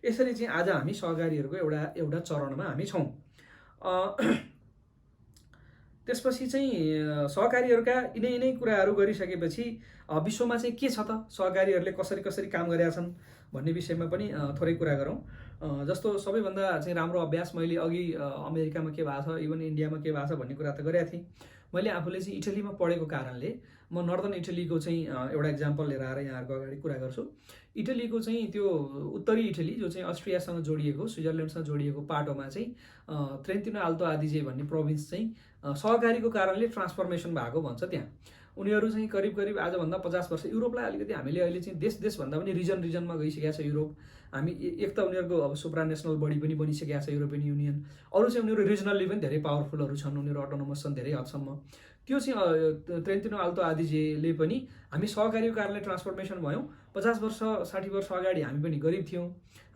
Speaker 1: यसरी चाहिँ आज हामी सहकारीहरूको एउटा चरणमा हामी छौँ। त्यसपछि चाहिँ सहकारीहरूका यिनै कुराहरू गरिसकेपछि विश्वमा चाहिँ के छ त, सहकारीहरूले कसरी काम गरेका छन् भन्ने विषयमा पनि थोरै कुरा गरौँ। जस्तो सबैभन्दा चाहिँ राम्रो अभ्यास मैले अघि अमेरिकामा के भएको छ, इभन इन्डियामा के भएको छ भन्ने कुरा त गरेका थिएँ। मैले आफूले चाहिँ इटलीमा पढेको कारणले म नर्दर्न इटलीको चाहिँ एउटा इक्जाम्पल लिएर आएर यहाँहरूको अगाडि कुरा गर्छु। इटलीको चाहिँ त्यो उत्तरी इटली जो चाहिँ अस्ट्रियासँग जोडिएको, स्विजरल्यान्डसँग जोडिएको पाटोमा चाहिँ ट्रेन्टिनो आल्तो आदिजे भन्ने प्रोभिन्स चाहिँ सहकारीको कारणले ट्रान्सफर्मेसन भएको भन्छ। त्यहाँ उनीहरू चाहिँ करिब आजभन्दा 50 वर्ष, युरोपलाई अलिकति हामीले अहिले चाहिँ देश भन्दा पनि रिजनमा गइसकेको छ युरोप। हामी एक त उनीहरूको अब सुप्रा नेसनल बडी पनि बनिसकेको छ युरोपियन युनियन, अरू चाहिँ उनीहरू रिजनल्ली पनि धेरै पावरफुलहरू छन्, उनीहरू अटोनोमस छन् धेरै हदसम्म। त्यो चाहिँ ट्रेन्टिनो आल्तो आदिजेले पनि हामी सहकारीको कारणले ट्रान्सफर्मेसन भयौँ, 50 वर्ष 60 वर्ष अगाडि हामी पनि गरिब थियौँ,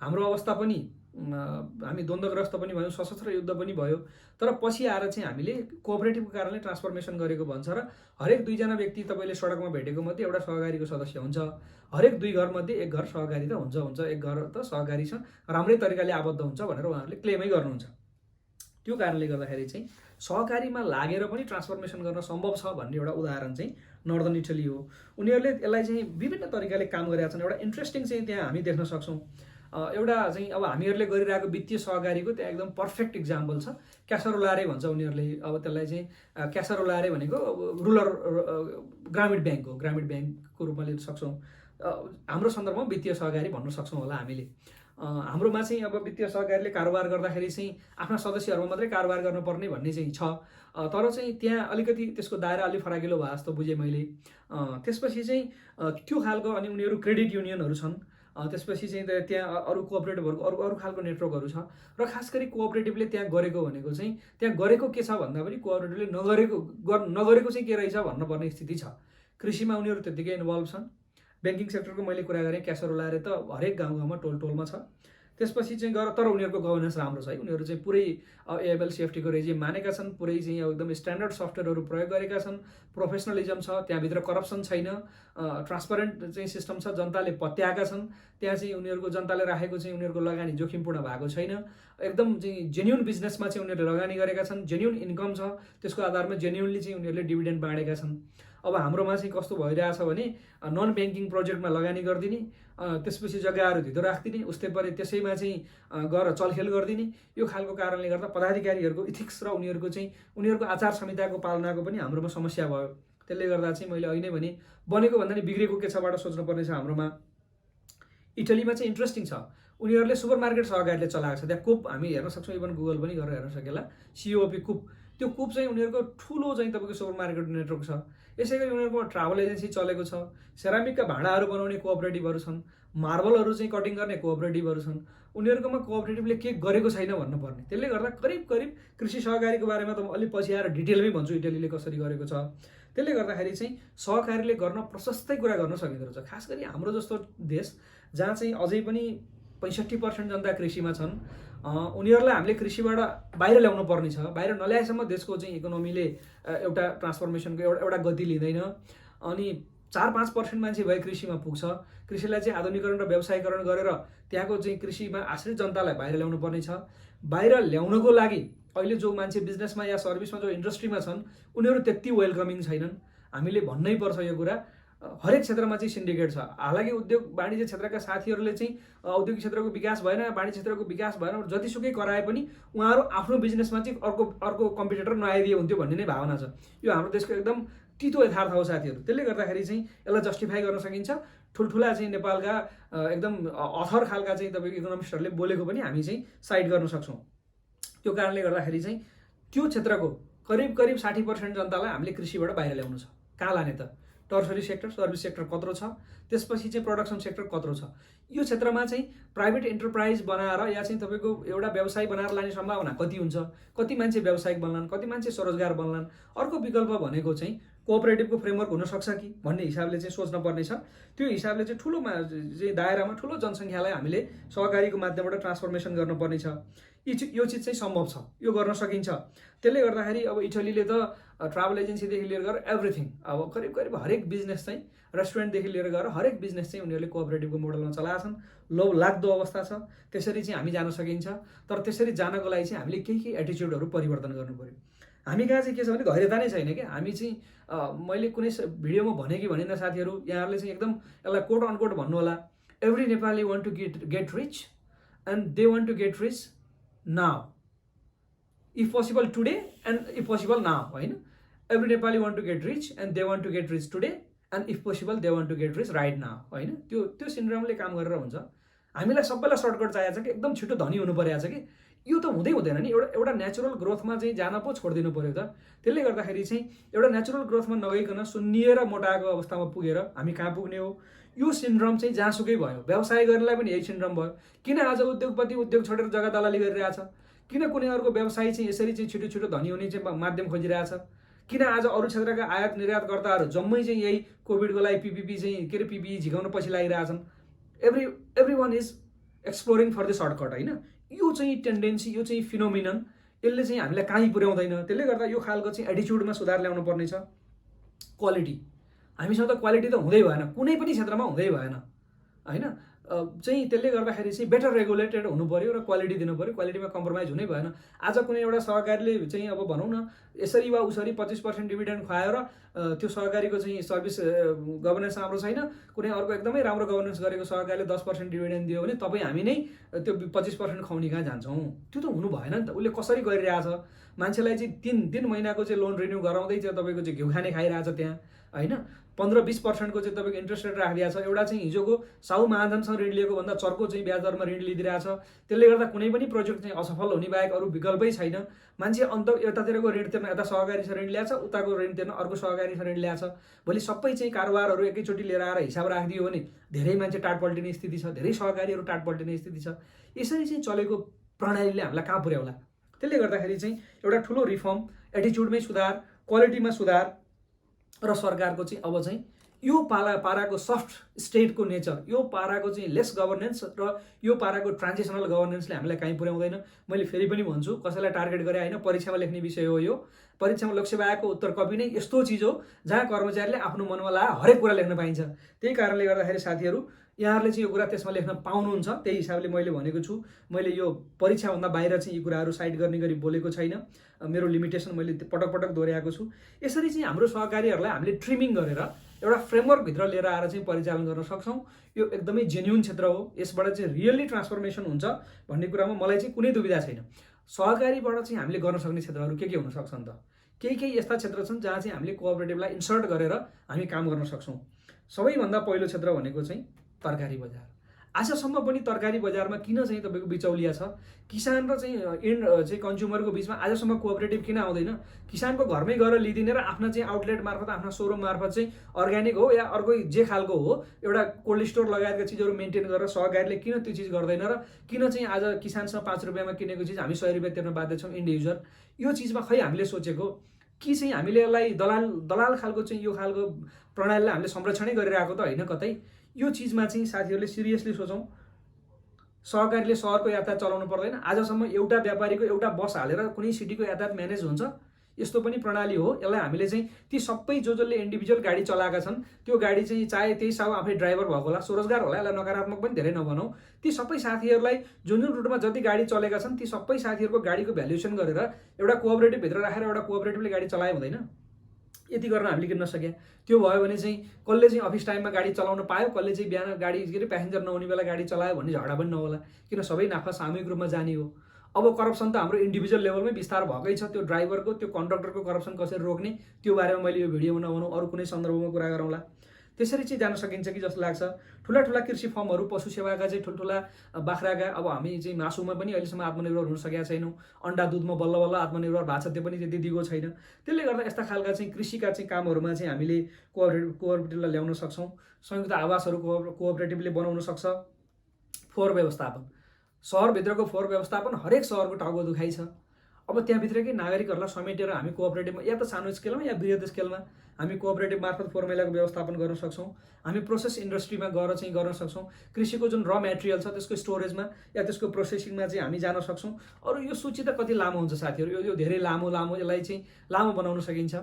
Speaker 1: हाम्रो अवस्था पनि हामी द्वन्द्वग्रस्त पनि भयौँ, सशस्त्र युद्ध पनि भयो, तर पछि आएर चाहिँ हामीले कोअपरेटिभको कारणले ट्रान्सफर्मेसन गरेको भन्छ र हरेक 2 जना व्यक्ति तपाईँले सडकमा भेटेको मध्ये एउटा सहकारीको सदस्य हुन्छ, हरेक 2 घरमध्ये 1 घर सहकारी त हुन्छ, 1 घर त सहकारी छ, राम्रै तरिकाले आबद्ध हुन्छ भनेर उहाँहरूले क्लेमै गर्नुहुन्छ। त्यो कारणले गर्दाखेरि चाहिँ सहकारीमा लागेर पनि ट्रान्सफर्मेसन गर्न सम्भव छ भन्ने एउटा उदाहरण चाहिँ नर्दर्न इटली हो। उनीहरूले यसलाई चाहिँ विभिन्न तरिकाले काम गरेका छन्। एउटा इन्ट्रेस्टिङ चाहिँ त्यहाँ हामी देख्न सक्छौँ, एउटा चाहिँ अब हामीहरूले गरिरहेको वित्तीय सहकारीको त्यहाँ एकदम पर्फेक्ट इक्जाम्पल छ। क्यासरोलारे भन्छ उनीहरूले, अब त्यसलाई चाहिँ क्यासरोलारे भनेको रुरल ग्रामीण ब्याङ्कको रूपमा लिन सक्छौँ। हाम्रो सन्दर्भमा वित्तीय सहकारी भन्न सक्छौँ होला हामीले। हाम्रोमा चाहिँ अब वित्तीय सहकारीले कारोबार गर्दाखेरि चाहिँ आफ्ना सदस्यहरूमा मात्रै कारोबार गर्नुपर्ने भन्ने चाहिँ छ, तर चाहिँ त्यहाँ अलिकति त्यसको दायरा अलिक फराकिलो भयो जस्तो बुझेँ मैले। त्यसपछि चाहिँ त्यो खालको अनि उनीहरू क्रेडिट युनियनहरू छन्, त्यसपछि चाहिँ त्यहाँ अरू कोअपरेटिभहरूको अरू खालको नेटवर्कहरू छ र खास गरी कोअपरेटिभले त्यहाँ गरेको भनेको चाहिँ त्यहाँ गरेको के छ भन्दा पनि कोअपरेटिभले नगरेको चाहिँ के रहेछ भन्नुपर्ने स्थिति छ। कृषिमा उनीहरू त्यत्तिकै इन्भल्भ छन्। ब्याङ्किङ सेक्टरको मैले कुरा गरेँ, क्यासरोलारे त हरेक गाउँमा टोलमा छ। त्यसपछि चाहिँ तर उनीहरूको गभर्नेन्स राम्रो छ है, उनीहरू चाहिँ पुरै AML-CFTको रेजिम मानेका छन्, पुरै चाहिँ एकदम स्ट्यान्डर्ड सफ्टवेयरहरू प्रयोग गरेका छन्, प्रोफेसनलिजम छ, त्यहाँभित्र करप्सन छैन, ट्रान्सपरेन्ट चाहिँ सिस्टम छ, जनताले पत्याएका छन्। त्यहाँ चाहिँ उनीहरूको जनताले राखेको चाहिँ उनीहरूको लगानी जोखिमपूर्ण भएको छैन, एकदम चाहिँ जेन्युन बिजनेसमा चाहिँ उनीहरूले लगानी गरेका छन्, जेन्युन इन्कम छ, त्यसको आधारमा जेन्युनली चाहिँ उनीहरूले डिभिडेन्ड बाँडेका छन्। अब हाम्रोमा चाहिँ कस्तो भइरहेछ भने नन ब्याङ्किङ प्रोजेक्टमा लगानी गरिदिने, त्यसपछि जग्गाहरू धितो राखिदिने, उस्तै परे त्यसैमा चाहिँ गएर चलखेल गरिदिने, यो खालको कारणले गर्दा पदाधिकारीहरूको इथिक्स र उनीहरूको आचार संहिताको पालनाको पनि हाम्रोमा समस्या भयो। त्यसले गर्दा चाहिँ मैले अघि नै भने बनेको भन्दा नि बिग्रेको के छबाट सोच्नुपर्ने छ हाम्रोमा। इटलीमा चाहिँ इन्ट्रेस्टिङ छ, उनीहरूले सुपरमार्केट सहकारीले चलाएको छ। त्यहाँ कुप हामी हेर्न सक्छौँ, इभन गुगल पनि गरेर हेर्न सकेला, COP कुप। त्यो कुप चाहिँ उनीहरूको ठुलो चाहिँ तपाईँको सुपरमार्केट नेटवर्क छ। यसै गरी उनीहरूको ट्राभल एजेन्सी चलेको छ, सेरामिकका भाँडाहरू बनाउने कोअपरेटिभहरू छन्, मार्बलहरू चाहिँ कटिङ गर्ने कोअपरेटिभहरू छन्। उनीहरूकोमा कोअपरेटिभले के गरेको छैन भन्नुपर्ने। त्यसले गर्दा करिब कृषि सहकारीको बारेमा त म अलिक पछि आएर डिटेलमै भन्छु इटलीले कसरी गरेको छ। त्यसले गर्दाखेरि चाहिँ सहकारीले गर्न प्रशस्तै कुरा गर्न सकिँदो रहेछ। खास गरी हाम्रो जस्तो देश जहाँ चाहिँ अझै पनि 65% जनता कृषिमा छन्, उनीहरूलाई हामीले कृषिबाट बाहिर ल्याउनु पर्ने छ। बाहिर नल्याएसम्म देशको चाहिँ इकोनोमीले एउटा ट्रान्सफर्मेसनको एउटा गति लिँदैन। अनि 4-5% मान्छे भए कृषिमा पुग्छ। कृषिलाई चाहिँ आधुनिकरण र व्यवसायीकरण गरेर त्यहाँको चाहिँ कृषिमा आश्रित जनतालाई बाहिर ल्याउनु पर्ने छ। बाहिर ल्याउनको लागि अहिले जो मान्छे बिजनेसमा या सर्भिसमा जो इन्डस्ट्रीमा छन् उनीहरू त्यति वेलकमिङ छैनन्। हामीले भन्नै पर्छ यो कुरा। हरेक क्षेत्रमा चाहिँ सिन्डिकेट छ। हालाकि उद्योग वाणिज्य क्षेत्रका साथीहरूले चाहिँ औद्योगिक क्षेत्रको विकास भएन, वाणिज्य क्षेत्रको विकास भएन, जतिसुकै कराए पनि उहाँहरू आफ्नो बिजनेसमा चाहिँ अर्को कम्पिटिटर नआइदिए हुन्थ्यो भन्ने नै भावना छ। यो हाम्रो देशको एकदम तितो यथार्थ हो साथीहरू। त्यसले गर्दाखेरि चाहिँ यसलाई जस्टिफाई गर्न सकिन्छ। ठुल्ठुला चाहिँ नेपालका एकदम अथर खालका चाहिँ तपाईँको इकोनोमिस्टहरूले बोलेको पनि हामी चाहिँ साइड गर्न सक्छौँ। त्यो कारणले गर्दाखेरि चाहिँ त्यो क्षेत्रको करिब 60% जनतालाई हामीले कृषिबाट बाहिर ल्याउनु छ। कहाँ लाने त? टर्सरी सेक्टर, सर्भिस सेक्टर कत्रो छ, त्यसपछि चाहिँ प्रोडक्सन सेक्टर कत्रो छ। यो क्षेत्रमा चाहिँ प्राइभेट एन्टरप्राइज बनाएर या चाहिँ तपाईँको एउटा व्यवसाय बनाएर लाने सम्भावना कति हुन्छ? कति मान्छे व्यावसायिक बन्लान्, कति मान्छे स्वरोजगार बन्लान्? अर्को विकल्प भनेको चाहिँ कोअपरेटिभको फ्रेमवर्क हुनसक्छ कि भन्ने हिसाबले चाहिँ सोच्न पर्ने छ। त्यो हिसाबले चाहिँ ठुलो चाहिँ दायरामा ठुलो जनसङ्ख्यालाई हामीले सहकारीको माध्यमबाट ट्रान्सफर्मेसन गर्नुपर्ने छ। यो चिज चाहिँ सम्भव छ, यो गर्न सकिन्छ। त्यसले गर्दाखेरि अब इटलीले त ट्राभल एजेन्सीदेखि लिएर गएर एभ्रिथिङ, अब करिब हरेक बिजनेस चाहिँ रेस्टुरेन्टदेखि लिएर गएर हरेक बिजनेस चाहिँ उनीहरूले कोअपरेटिभको मोडलमा चलाएछन्। लाग्दो अवस्था छ। त्यसरी चाहिँ हामी जान सकिन्छ। तर त्यसरी जानको लागि चाहिँ हामीले केही एटिच्युडहरू परिवर्तन गर्नु पर्यो। हामी कहाँ चाहिँ के छ भने धैर्यता नै छैन क्या। हामी चाहिँ मैले कुनै भिडियोमा भने कि भनेन साथीहरू, यहाँहरूले चाहिँ एकदम यसलाई कोट अनकोट भन्नु होला, every Nepali want to get rich and they want to get rich now, if possible today and if possible now, होइन? Every Nepali want to get rich and they want to get rich today and if possible they want to get rich right now, होइन? त्यो सिन्ड्रोमले काम गरेर हुन्छ। हामीलाई सबैलाई सर्टकट चाहिएको छ कि एकदम छिटो धनी हुनु परेको छ कि यो त हुँदैन नि। एउटा नेचुरल ग्रोथमा चाहिँ जान पो छोडिदिनु पर्यो त। त्यसले गर्दाखेरि चाहिँ एउटा नेचुरल ग्रोथमा नगइकन सुन्निएर मोटाएको अवस्थामा पुगेर हामी कहाँ पुग्ने हो? यो सिन्ड्रोम चाहिँ जहाँसुकै भयो। व्यवसाय गर्नेलाई पनि यही सिन्ड्रोम भयो। किन आज उद्योगपति उद्योग छोडेर जग्गा दलाली गरिरहेछ? किन कुनै अर्को व्यवसायी चाहिँ यसरी चाहिँ छिटो धनी हुने चाहिँ माध्यम खोजिरहेछ? किन आज अरू क्षेत्रका आयात निर्यातकर्ताहरू जम्मै चाहिँ यही कोभिडको लागि पिपिपी चाहिँ के अरे पिपिई झिकाउन पछि लागिरहेछन्? Every one is exploring for the shortcut, होइन? यो चाहिँ टेन्डेन्सी, यो चाहिँ फिनोमिनन, यसले चाहिँ हामीलाई कहीँ पुर्याउँदैन। त्यसले गर्दा यो खालको चाहिँ एटिच्युडमा सुधार ल्याउनु पर्ने छ। क्वालिटी, हामीसँग त क्वालिटी त हुँदै भएन, कुनै पनि क्षेत्रमा हुँदै भएन, होइन? चाहिँ त्यसले गर्दाखेरि चाहिँ बेटर रेगुलेटेड हुनु पर्यो र क्वालिटी दिनु पर्यो। क्वालिटीमा कम्प्रोमाइज हुनै भएन। आज कुनै एउटा सहकारीले चाहिँ अब भनौँ न यसरी वा उसरी 25% डिभिडेन्ड खुवाएर त्यो सहकारीको चाहिँ सर्भिस गभर्नेन्स राम्रो छैन, कुनै अर्को एकदमै राम्रो गभर्नेन्स गरेको सहकारीले 10% डिभिडेन्ड दियो भने तपाईँ हामी नै त्यो 25% खुवाउने कहाँ जान्छौँ? त्यो त हुनु भएन नि त। उसले कसरी गरिरहेछ? मान्छेलाई चाहिँ 3 महिनाको चाहिँ लोन रिन्यू गराउँदै चाहिँ तपाईँको चाहिँ घिउ खाने खाइरहेछ त्यहाँ, होइन? 15-20% चाहिँ तपाईँको इन्ट्रेस्ट रेट राखिदिएको छ। एउटा चाहिँ हिजोको साहु महाजनसँग ऋण लिएको भन्दा चर्को चाहिँ ब्याज दरमा ऋण लिइदिरहेछ। त्यसले गर्दा कुनै पनि प्रोजेक्ट चाहिँ असफल हुने बाहेक अरू विकल्पै छैन। मान्छे अन्त यतातिरको ऋण तिर्न यता सहकारीसँग ऋण ल्याएछ, उताको ऋण तिर्न अर्को सहकारीसँग ऋण ल्याएछ। भोलि सबै चाहिँ कारोबारहरू एकैचोटि लिएर आएर हिसाब राखिदियो भने धेरै मान्छे टाट पल्टिने स्थिति छ, धेरै सहकारीहरू टाट पल्टिने स्थिति छ। यसरी चाहिँ चलेको प्रणालीले हामीलाई कहाँ पुर्याउला? त्यसले गर्दाखेरि चाहिँ एउटा ठुलो रिफर्म, एटिच्युडमै सुधार, क्वालिटीमा सुधार र सरकारको चाहिँ अब चाहिँ यो पाराको सफ्ट स्टेटको नेचर, यो पाराको चाहिँ लेस गभर्नेन्स र यो पाराको ट्रान्जिसनल गभर्नेन्सले हामीलाई कहीँ पुर्याउँदैन। मैले फेरि पनि भन्छु, कसैलाई टार्गेट गरे होइन, परीक्षामा लेख्ने विषय हो यो। परीक्षामा लोकसेवा आयोगको उत्तर कपी नै यस्तो चिज हो जहाँ कर्मचारीले आफ्नो मनमा ला हरेक कुरा लेख्न पाइन्छ। त्यही कारणले गर्दाखेरि साथीहरू यहाँहरूले चाहिँ यो कुरा त्यसमा लेख्न पाउनुहुन्छ। त्यही हिसाबले मैले भनेको छु, मैले यो परीक्षाभन्दा बाहिर चाहिँ यी कुराहरू साइड गर्ने गरी बोलेको छैन। मेरो लिमिटेसन मैले पटक दोहोऱ्याएको छु। यसरी चाहिँ हाम्रो सहकारीहरूलाई हामीले ट्रिमिङ गरेर एउटा फ्रेमवर्कभित्र लिएर आएर चाहिँ परिचालन गर्न सक्छौँ। यो एकदमै जेन्युन क्षेत्र हो। यसबाट चाहिँ रियल्ली ट्रान्सफर्मेसन हुन्छ भन्ने कुरामा मलाई चाहिँ कुनै दुविधा छैन। सहकारीबाट चाहिँ हामीले गर्न सक्ने क्षेत्रहरू के हुन सक्छन् त? केही यस्ता क्षेत्र छन् जहाँ चाहिँ हामीले कोअपरेटिभलाई इन्सर्ट गरेर हामी काम गर्न सक्छौँ। सबैभन्दा पहिलो क्षेत्र भनेको चाहिँ तरकारी बजार। आजसम्म पनि तरकारी बजारमा किन चाहिँ तपाईँको बिचौलिया छ? किसान र चाहिँ चाहिँ कन्ज्युमरको बिचमा आजसम्म कोअपरेटिभ किन आउँदैन? किसानको घरमै गएर लिइदिने र आफ्ना चाहिँ आउटलेट मार्फत, आफ्ना सोरुम मार्फत चाहिँ अर्ग्यानिक हो या अर्को जे खालको हो एउटा कोल्ड स्टोर लगायतका चिजहरू मेन्टेन गरेर सहकारीले किन त्यो चिज गर्दैन र किन चाहिँ आज किसानसँग 5 रुपियाँमा किनेको चिज हामी 100 रुपियाँ तिर्न बाध्य छौँ इन्ड युजर? यो चिजमा खै हामीले सोचेको? कि चाहिँ हामीले यसलाई दलाल खालको चाहिँ यो खालको प्रणालीलाई हामीले संरक्षणै गरिरहेको त होइन कतै। यो चिजमा चाहिँ साथीहरूले सिरियसली सोचौँ। सहकारीले सहरको यातायात चलाउनु पर्दैन। आजसम्म एउटा व्यापारीको एउटा बस हालेर कुनै सिटीको यातायात म्यानेज हुन्छ? यस्तो पनि प्रणाली हो। यसलाई हामीले चाहिँ ती सबै जसले इन्डिभिजुअल गाडी चलाएका छन् त्यो गाडी चाहिँ चाहे त्यही साहब आफै ड्राइभर भएको होला, स्वरोजगार होला, यसलाई नकारात्मक पनि धेरै नभनौँ। ती सबै साथीहरूलाई जुन रुटमा जति गाडी चलेका छन् ती सबै साथीहरूको गाडीको भ्यालुएसन गरेर एउटा कोअपरेटिभ भित्र राखेर एउटा कोअपरेटिभले गाडी चलाए हुँदैन? यति गर्न हामीले किन नसक्या? त्यो भयो भने चाहिँ कसले चाहिँ अफिस टाइममा गाडी चलाउन पायो, कसले चाहिँ बिहान गाडी के अरे प्यासेन्जर नहुने बेला गाडी चलायो भन्ने झगडा पनि नहोला। किन सबै नाफा सामूहिक रूपमा जाने हो। अब करप्सन त हाम्रो इन्डिभिजुअल लेभलमै विस्तार भएकै छ। त्यो ड्राइभरको त्यो कन्डक्टरको करप्सन कसरी रोक्ने त्यो बारेमा मैले यो भिडियोमा नभनौँ, अरू कुनै सन्दर्भमा कुरा गरौँला। त्यसरी चाहिँ जान सकिन्छ कि जस्तो लाग्छ। ठुला कृषि फर्महरू, पशु सेवाका चाहिँ ठुल्ठुला बाख्राका, अब हामी चाहिँ मासुमा पनि अहिलेसम्म आत्मनिर्भर हुन सकेका छैनौँ। अन्डा दुधमा बल्ल बल्ल आत्मनिर्भर भएको छ, त्यो पनि त्यति दिगो छैन। त्यसले गर्दा यस्ता खालका चाहिँ कृषिका चाहिँ कामहरूमा चाहिँ हामीले कोअपरेटिभलाई ल्याउन सक्छौँ। संयुक्त आवासहरू कोअपरेटिभले बनाउन सक्छ। फोहोर व्यवस्थापन, सहरभित्रको फोहोर व्यवस्थापन हरेक सहरको टाउको दुखाइ छ। अब त्यहाँभित्रकै नागरिकहरूलाई समेटेर हामी कोअपरेटिभमा या त सानो स्केलमा या बृहत स्केलमा हामी कोअपरेटिभ मार्फत फोहोर मैलाको व्यवस्थापन गर्न सक्छौँ। हामी प्रोसेस इन्डस्ट्रीमा गएर चाहिँ गर्न सक्छौँ। कृषिको जुन र मेटेरियल छ त्यसको स्टोरेजमा या त्यसको प्रोसेसिङमा चाहिँ हामी जान सक्छौँ। अरू यो सूची त कति लामो हुन्छ साथीहरू, यो धेरै लामो यसलाई चाहिँ लामो बनाउन सकिन्छ।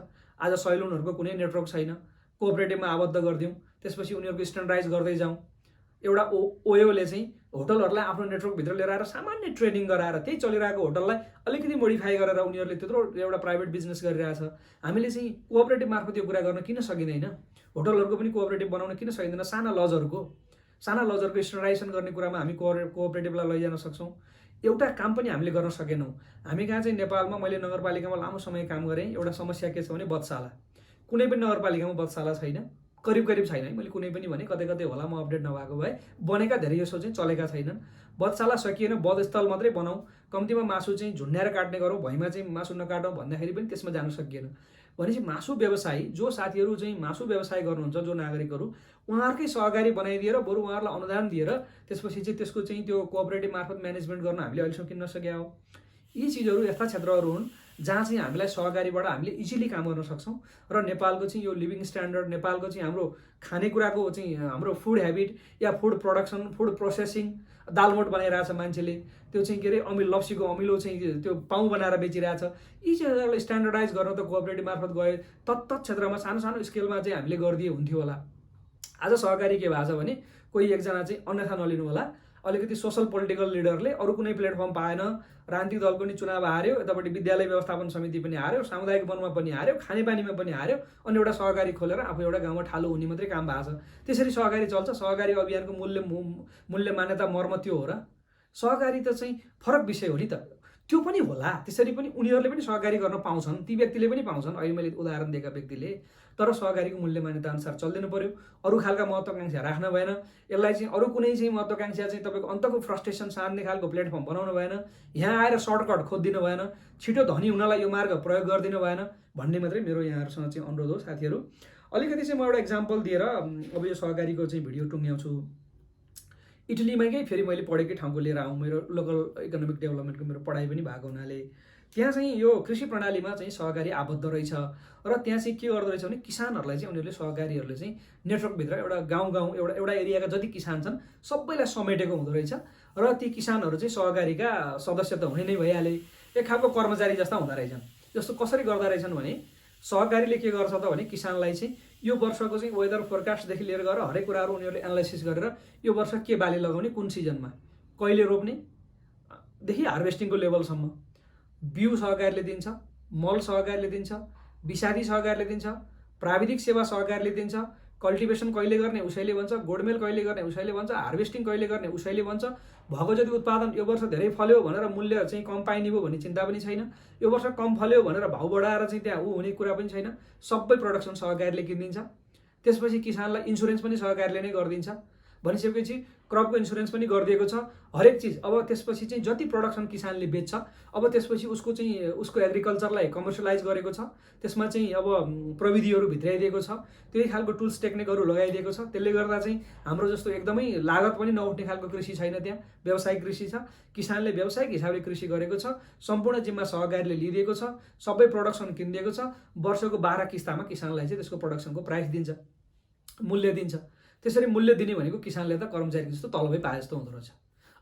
Speaker 1: आज सैलुनहरूको कुनै नेटवर्क छैन, कोअपरेटिभमा आबद्ध गरिदिउँ, त्यसपछि उनीहरूको स्ट्यान्डर्डाइज गर्दै जाउँ। एउटा ओयोले चाहिँ होटलहरूलाई आफ्नो नेटवर्कभित्र लिएर आएर सामान्य ट्रेनिङ गराएर त्यही चलिरहेको होटललाई अलिकति मोडिफाई गरेर उनीहरूले त्यत्रो एउटा प्राइभेट बिजनेस गरिरहेछ। हामीले चाहिँ कोअपरेटिभ मार्फत यो कुरा गर्न किन सकिँदैन? होटलहरूको पनि कोअपरेटिभ बनाउन किन सकिँदैन? साना लजहरूको स्ट्यान्डर्डाइजेसन गर्ने कुरामा हामी कोअपरेटिभलाई लैजान सक्छौँ। एउटा काम पनि हामीले गर्न सकेनौँ। हामी कहाँ चाहिँ नेपालमा मैले नगरपालिकामा लामो समय काम गरेँ। एउटा समस्या के छ भने बधशाला। कुनै पनि नगरपालिकामा बधशाला छैन, करिब छैन है। मैले कुनै पनि भने कतै होला, म अपडेट नभएको भए। बनेका धेरै जसो चाहिँ चलेका छैनन्। बधशाला सकिएन, बधस्थल मात्रै बनाऊ, कम्तीमा मासु चाहिँ झुन्ड्याएर काट्ने गरौँ, भैँमा चाहिँ मासु नकाटौँ भन्दाखेरि पनि त्यसमा जान सकिएन। भनेपछि मासु व्यवसायी जो साथीहरू चाहिँ मासु व्यवसाय गर्नुहुन्छ, जो नागरिकहरू, उहाँहरूकै सहकारी बनाइदिएर बरु उहाँहरूलाई अनुदान दिएर त्यसपछि चाहिँ त्यसको चाहिँ त्यो कोअपरेटिभ मार्फत म्यानेजमेन्ट गर्न हामीले अहिलेसम्म किन नसकेका हो। यी चिजहरू यस्ता क्षेत्रहरू हुन् जहाँ चाहिँ हामीलाई सहकारीबाट हामीले इजिली काम गर्न सक्छौँ। र नेपालको चाहिँ यो लिभिङ स्ट्यान्डर्ड, नेपालको चाहिँ हाम्रो खानेकुराको चाहिँ हाम्रो फुड हेबिट या फुड प्रोडक्सन, फुड प्रोसेसिङ, दालमोट बनाइरहेछ मान्छेले, त्यो चाहिँ के अरे लप्सीको अमिलो चाहिँ त्यो पाउ बनाएर बेचिरहेछ। यी चिजहरूलाई स्ट्यान्डर्डाइज गर्न त कोअपरेटिभ मार्फत गए तत्त क्षेत्रमा सानो स्केलमा चाहिँ हामीले गरिदिए हुन्थ्यो होला। आज सहकारी के भएको छ भने कोही एकजना चाहिँ अन्यथा नलिनु होला, अलिकति सोसल पोलिटिकल लिडरले अरू कुनै प्लेटफर्म पाएन, राजनीतिक दलको नि चुनाव हार्यो, यतापट्टि विद्यालय व्यवस्थापन समिति पनि हार्यो, सामुदायिक वनमा पनि हार्यो, खानेपानीमा पनि हार्यो, अनि एउटा सहकारी खोलेर आफू एउटा गाउँमा ठालो हुने मात्रै काम भएको छ। त्यसरी सहकारी चल्छ? सहकारी अभियानको मूल्य मान्यता मर्म त्यो हो र? सहकारी त चाहिँ फरक विषय हो नि त। त्यो पनि होला, त्यसरी पनि उनीहरूले पनि सहकारी गर्न पाउँछन्, ती व्यक्तिले पनि पाउँछन्, अहिले मैले उदाहरण दिएका व्यक्तिले। तर सहकारीको मूल्य मान्यता अनुसार चल्दिनु पर्यो। अरू खालका महत्त्वाकांक्षा राख्न भएन। यसलाई चाहिँ अरू कुनै चाहिँ महत्त्वाकांक्षा चाहिँ तपाईँको अन्तको फ्रस्ट्रेसन सार्ने खालको प्लेटफर्म बनाउनु भएन। यहाँ आएर सर्टकट खोजिदिनु भएन, छिटो धनी हुनलाई यो मार्ग प्रयोग गरिदिनु भएन भन्ने मात्रै मेरो यहाँहरूसँग चाहिँ अनुरोध हो साथीहरू। अलिकति चाहिँ म एउटा इक्जाम्पल दिएर अब यो सहकारीको चाहिँ भिडियो टुङ्ग्याउँछु। इटलीमै फेरि मैले पढेकै ठाउँको लिएर आउँ। मेरो लोकल इकोनोमिक डेभलपमेन्टको मेरो पढाइ पनि भएको हुनाले त्यहाँ चाहिँ यो कृषि प्रणालीमा चाहिँ सहकारी आबद्ध रहेछ। र त्यहाँ चाहिँ के गर्दो रहेछ भने किसानहरूलाई चाहिँ उनीहरूले सहकारीहरूले चाहिँ नेटवर्कभित्र एउटा गाउँ एउटा एरियाका जति किसान छन् सबैलाई समेटेको हुँदो रहेछ। र ती किसानहरू चाहिँ सहकारीका सदस्य त हुने नै भइहाले, एक खालको कर्मचारी जस्ता हुँदो रहेछन्। जस्तो कसरी गर्दा रहेछन् भने सहकारीले के गर्छ त भने किसानलाई चाहिँ यो वर्षको चाहिँ वेदर फोरकास्टदेखि लिएर गएर हरेक कुराहरू उनीहरूले एनालाइसिस गरेर यो वर्ष के बाली लगाउने, कुन सिजनमा, कहिले रोप्नेदेखि हार्भेस्टिङको लेभलसम्म बिउ सहकारीले दिन्छ, मल सहकारीले दिन्छ, विषादी सहकारीले दिन्छ, प्राविधिक सेवा सहकारीले दिन्छ, कल्टिभेसन कहिले गर्ने उसैले भन्छ, गोडमेल कहिले गर्ने उसैले भन्छ, हार्भेस्टिङ कहिले गर्ने उसैले भन्छ। भएको जति उत्पादन यो वर्ष धेरै फल्यो भनेर मूल्य चाहिँ कम पाइने भयो भन्ने चिन्ता पनि छैन। यो वर्ष कम फल्यो भनेर भाउ बढाएर चाहिँ त्यहाँ हुने कुरा पनि छैन। सबै प्रोडक्सन सहकारीले किनिदिन्छ। त्यसपछि किसानलाई इन्सुरेन्स पनि सहकारीले नै गरिदिन्छ। भनिसकेपछि क्रपको इन्सुरेन्स पनि गरिदिएको छ, हरेक चिज। अब त्यसपछि चाहिँ जति प्रोडक्सन किसानले बेच्छ, अब त्यसपछि उसको एग्रिकल्चरलाई कमर्सियलाइज गरेको छ, त्यसमा चाहिँ अब प्रविधिहरू भित्राइदिएको छ, त्यही खालको टुल्स टेक्निकहरू लगाइदिएको छ। त्यसले गर्दा चाहिँ हाम्रो जस्तो एकदमै लागत पनि नउठ्ने खालको कृषि छैन, त्यहाँ व्यावसायिक कृषि छ। किसानले व्यावसायिक हिसाबले कृषि गरेको छ, सम्पूर्ण जिम्मा सहकारीले लिइदिएको छ, सबै प्रोडक्सन किनिदिएको छ। वर्षको 12 किस्तामा किसानलाई चाहिँ त्यसको प्रोडक्सनको प्राइस दिन्छ, मूल्य दिन्छ। त्यसरी मूल्य दिने भनेको किसानले त कर्मचारी जस्तो तलबै पाए जस्तो हुँदो रहेछ।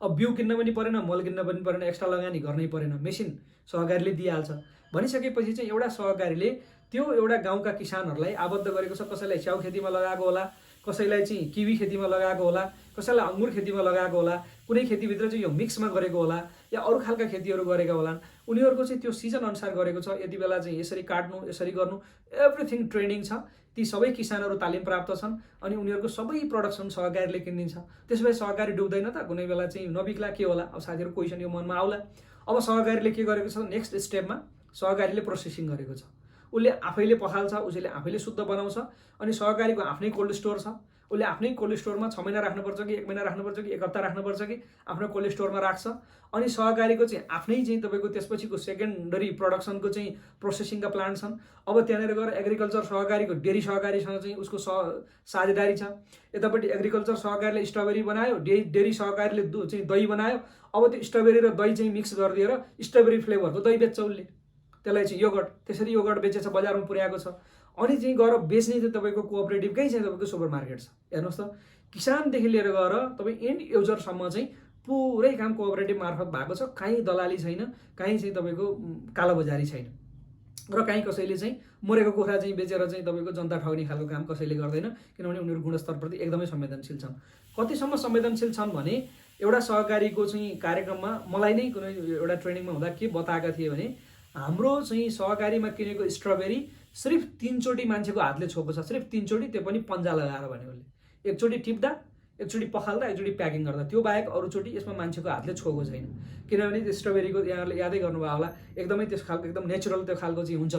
Speaker 1: अब बिउ किन्न पनि परेन, मल किन्न पनि परेन, एक्स्ट्रा लगानी गर्नै परेन, मेसिन सहकारीले दिइहाल्छ। भनिसकेपछि चाहिँ एउटा सहकारीले त्यो एउटा गाउँका किसानहरूलाई आबद्ध गरेको छ। कसैलाई च्याउ खेतीमा लगाएको होला, कसैलाई चाहिँ किवी खेतीमा लगाएको होला, कसैलाई अङ्गुर खेतीमा लगाएको होला, कुनै खेतीभित्र चाहिँ यो मिक्समा गरेको होला या अरू खालका खेतीहरू गरेका होलान्। उनीहरूको चाहिँ त्यो सिजन अनुसार गरेको छ। यति बेला चाहिँ यसरी काट्नु, यसरी गर्नु, एभ्रिथिङ ट्रेनिङ छ। ती सबै किसानहरू तालिम प्राप्त छन् अनि उनीहरूको सबै प्रोडक्सन सहकारीले किनिदिन्छ। त्यसो भए सहकारी डुब्दैन त? कुनै बेला चाहिँ नबिक्ला के होला? अब साथीहरू क्वेसन यो मनमा आउला। अब सहकारीले के गरेको छ? नेक्स्ट स्टेपमा सहकारीले प्रोसेसिङ गरेको छ। उसले आफैले पखाल्छ, उसले आफैले शुद्ध बनाउँछ अनि सहकारीको आफ्नै कोल्ड स्टोर छ। उसले आफ्नै कोल्ड स्टोरमा 6 महिना राख्नुपर्छ कि 1 महिना राख्नुपर्छ कि 1 हप्ता राख्नुपर्छ कि आफ्नो कोल्ड स्टोरमा राख्छ। अनि सहकारीको चाहिँ आफ्नै चाहिँ तपाईँको त्यसपछिको सेकेन्डरी प्रोडक्सनको चाहिँ प्रोसेसिङका प्लान्ट छन्। अब त्यहाँनिर गएर एग्रिकल्चर सहकारीको डेरी सहकारीसँग चाहिँ उसको साझेदारी छ। यतापट्टि एग्रिकल्चर सहकारीले स्ट्रबेरी बनायो, डेरी सहकारीले चाहिँ दही बनायो। अब त्यो स्ट्रबेरी र दही चाहिँ मिक्स गरिदिएर स्ट्रबेरी फ्लेभरको दही बेच्छ उसले, त्यसलाई चाहिँ योगर्ट। त्यसरी योगर्ट बेचेछ, बजारमा पुर्याएको छ। अनि चाहिँ गएर बेच्ने चाहिँ तपाईँको कोअपरेटिभकै चाहिँ तपाईँको सुपर मार्केट छ। हेर्नुहोस् त, किसानदेखि लिएर गएर तपाईँ एन्ड युजरसम्म चाहिँ पुरै काम कोअपरेटिभ मार्फत भएको छ। कहीँ दलाली छैन, कहीँ चाहिँ तपाईँको कालोबजारी छैन र कहीँ कसैले चाहिँ मरेको कुखुरा चाहिँ बेचेर चाहिँ तपाईँको जनता ठग्ने खालको काम कसैले गर्दैन, किनभने उनीहरू गुणस्तरप्रति एकदमै संवेदनशील छन्। कतिसम्म संवेदनशील छन् भने एउटा सहकारीको चाहिँ कार्यक्रममा मलाई नै कुनै एउटा ट्रेनिङमा हुँदा के बताएका थिए भने हाम्रो चाहिँ सहकारीमा किनेको स्ट्रबेरी सिर्फ 3 चोटि मान्छेको हातले छोएको छ, सिर्फ 3 चोटि, त्यो पनि पन्जा लगाएर भने उसले। एकचोटि टिप्दा, एकचोटि पखाल्दा, एकचोटि प्याकिङ गर्दा, त्यो बाहेक अरूचोटि यसमा मान्छेको हातले छोएको छैन। किनभने त्यो स्ट्रबेरीको यहाँहरूले यादै गर्नुभयो होला, एकदमै त्यस खालको एकदम नेचुरल त्यो खालको चाहिँ हुन्छ।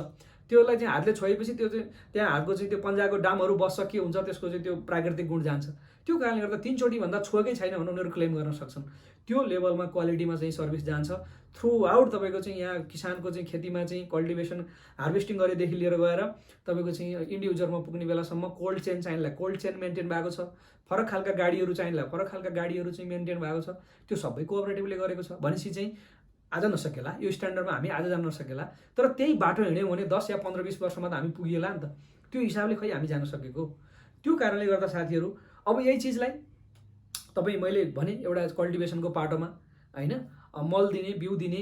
Speaker 1: त्यसलाई चाहिँ हातले छोएपछि त्यो चाहिँ त्यहाँ हातको चाहिँ त्यो पन्जाको डामहरू बस्छ, के हुन्छ त्यसको चाहिँ त्यो प्राकृतिक गुण जान्छ। त्यो कारणले गर्दा 3 चोटि भन्दा छोएकै छैन भने उनीहरू क्लेम गर्न सक्छन्। त्यो लेभलमा क्वालिटीमा चाहिँ सर्भिस जान्छ थ्रु आउट। तपाईँको चाहिँ यहाँ किसानको चाहिँ खेतीमा चाहिँ कल्टिभेसन, हार्भेस्टिङ गरेदेखि लिएर गएर तपाईँको चाहिँ इन्ड युजरमा पुग्ने बेलासम्म कोल्ड चेन चाहिँला, कोल्ड चेन मेन्टेन भएको छ। फरक खालका गाडीहरू चाहिँला, फरक खालका गाडीहरू चाहिँ मेन्टेन भएको छ। त्यो सबै कोअपरेटिभले गरेको छ। भनेपछि चाहिँ आज नसकेला, यो स्ट्यान्डर्डमा हामी आज जान नसकेला, तर त्यही बाटो हिँड्यौँ भने 10 या 15-20 वर्षमा त हामी पुगिएला नि त। त्यो हिसाबले खै हामी जान सकेको। त्यो कारणले गर्दा साथीहरू अब यही चिजलाई तपाईँ मैले भने एउटा कल्टिभेसनको पाटोमा होइन, मल दिने, बिउ दिने,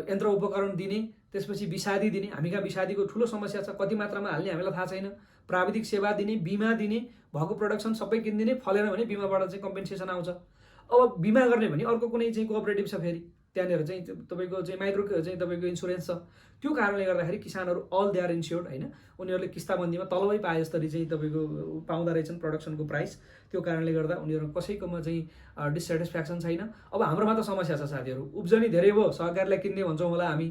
Speaker 1: यन्त्र उपकरण दिने, त्यसपछि विषादी दिने। हामी कहाँ विषादीको ठुलो समस्या छ, कति मात्रामा हाल्ने हामीलाई थाहा छैन। प्राविधिक सेवा दिने, बिमा दिने, भएको प्रोडक्सन सबै किनिदिने, फलेन भने बिमाबाट चाहिँ कम्पेन्सेसन आउँछ। अब बिमा गर्ने भने अर्को कुनै चाहिँ कोअपरेटिभ छ, फेरि त्यहाँनिर चाहिँ तपाईँको चाहिँ माइक्रो चाहिँ तपाईँको इन्सुरेन्स छ। त्यो कारणले गर्दाखेरि किसानहरू अल दे आर इन्स्योर्ड होइन। उनीहरूले किस्ताबन्दीमा तलबै पाए जसरी चाहिँ तपाईँको पाउँदो रहेछन् प्रोडक्सनको प्राइस। त्यो कारणले गर्दा उनीहरू कसैकोमा चाहिँ डिससेटिस्फ्याक्सन छैन। अब हाम्रोमा त समस्या छ साथीहरू, उब्जनी धेरै भयो, सहकारीलाई किन्ने भन्छौँ होला हामी।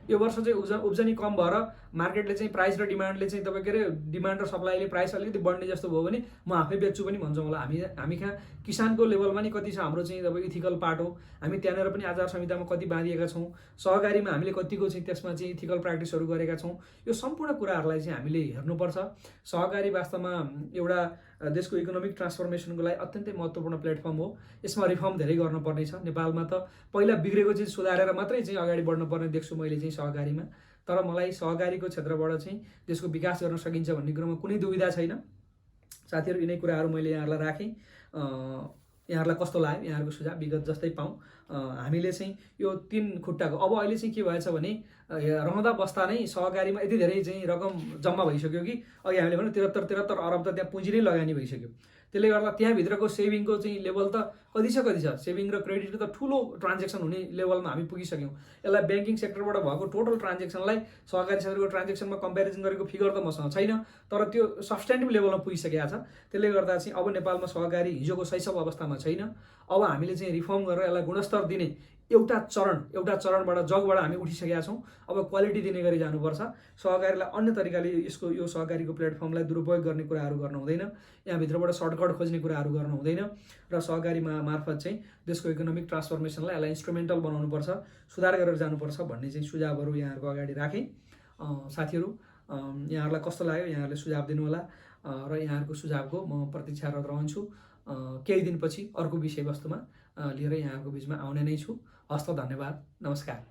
Speaker 1: यो वर्ष चाहिँ उब्जनी कम भएर मार्केटले चाहिँ प्राइस र डिमान्डले चाहिँ तपाईँ के अरे डिमान्ड र सप्लाईले प्राइस अलिकति बढ्ने जस्तो भयो भने म आफै बेच्छु पनि भन्छौँ होला हामी कहाँ किसानको लेभलमा नि कति छ हाम्रो चाहिँ तपाईँ इथिकल पार्ट हो। हामी त्यहाँनिर पनि आचार संहितामा कति बाँधिएका छौँ, सहकारीमा हामीले कतिको चाहिँ त्यसमा चाहिँ इथिकल प्र्याक्टिसहरू गरेका छौँ। यो सम्पूर्ण कुराहरूलाई चाहिँ हामीले हेर्नुपर्छ। सहकारी वास्तवमा एउटा देशको इकोनोमिक ट्रान्सफर्मेसनको लागि अत्यन्तै महत्त्वपूर्ण प्लेटफर्म हो। यसमा रिफर्म धेरै गर्नुपर्ने छ। नेपालमा त पहिला बिग्रेको चिज सुधारेर मात्रै चाहिँ अगाडि बढ्नुपर्ने देख्छु मैले चाहिँ सहकारीमा। तर मलाई सहकारीको क्षेत्रबाट चाहिँ देशको विकास गर्न सकिन्छ भन्ने कुरोमा कुनै दुविधा छैन। साथीहरू, यिनै कुराहरू मैले यहाँहरूलाई राखेँ। यहाँहरूलाई कस्तो लाग्यो यहाँहरूको सुझाव विगत जस्तै पाऊँ। हामीले चाहिँ यो 3 खुट्टाको अब अहिले चाहिँ के भएछ भने रहँदा बस्दा नै सहकारीमा यति धेरै चाहिँ रकम जम्मा भइसक्यो कि अघि हामीले भने 73 अरब त त्यहाँ पुँजी नै लगानी भइसक्यो। त्यसले गर्दा त्यहाँभित्रको सेभिङको चाहिँ लेभल त कति छ, सेभिङ र क्रेडिटको त ठुलो ट्रान्जेक्सन हुने लेभलमा हामी पुगिसक्यौँ। यसलाई ब्याङ्किङ सेक्टरबाट भएको टोटल ट्रान्जेक्सनलाई सहकारी क्षेत्रको ट्रान्जेक्सनमा कम्पेरिजन गरेको फिगर त मसँग छैन, तर त्यो सब्सटेन्टिभ लेभलमा पुगिसकेको छ। त्यसले गर्दा चाहिँ अब नेपालमा सहकारी हिजोको शैशव अवस्थामा छैन। अब हामीले चाहिँ रिफर्म गरेर यसलाई गुणस्तर दिने एउटा चरणबाट जगबाट हामी उठिसकेका छौँ। अब क्वालिटी दिने गरी जानुपर्छ। सहकारीलाई अन्य तरिकाले यो सहकारीको प्लेटफर्मलाई दुरुपयोग गर्ने कुराहरू गर्नु हुँदैन। यहाँभित्रबाट सर्टकट खोज्ने कुराहरू गर्नु हुँदैन र सहकारीमा मार्फत चाहिँ देशको इकोनोमिक ट्रान्सफर्मेसनलाई यसलाई इन्स्ट्रुमेन्टल बनाउनुपर्छ, सुधार गरेर जानुपर्छ भन्ने चाहिँ सुझावहरू यहाँहरूको अगाडि राखेँ। साथीहरू, यहाँहरूलाई कस्तो लाग्यो यहाँहरूले सुझाव दिनुहोला र यहाँहरूको सुझावको म प्रतीक्षारत रहन्छु। केही दिनपछि अर्को विषयवस्तुमा लिएर यहाँहरूको बिचमा आउने नै छु। हस्त, धन्यवाद, नमस्कार।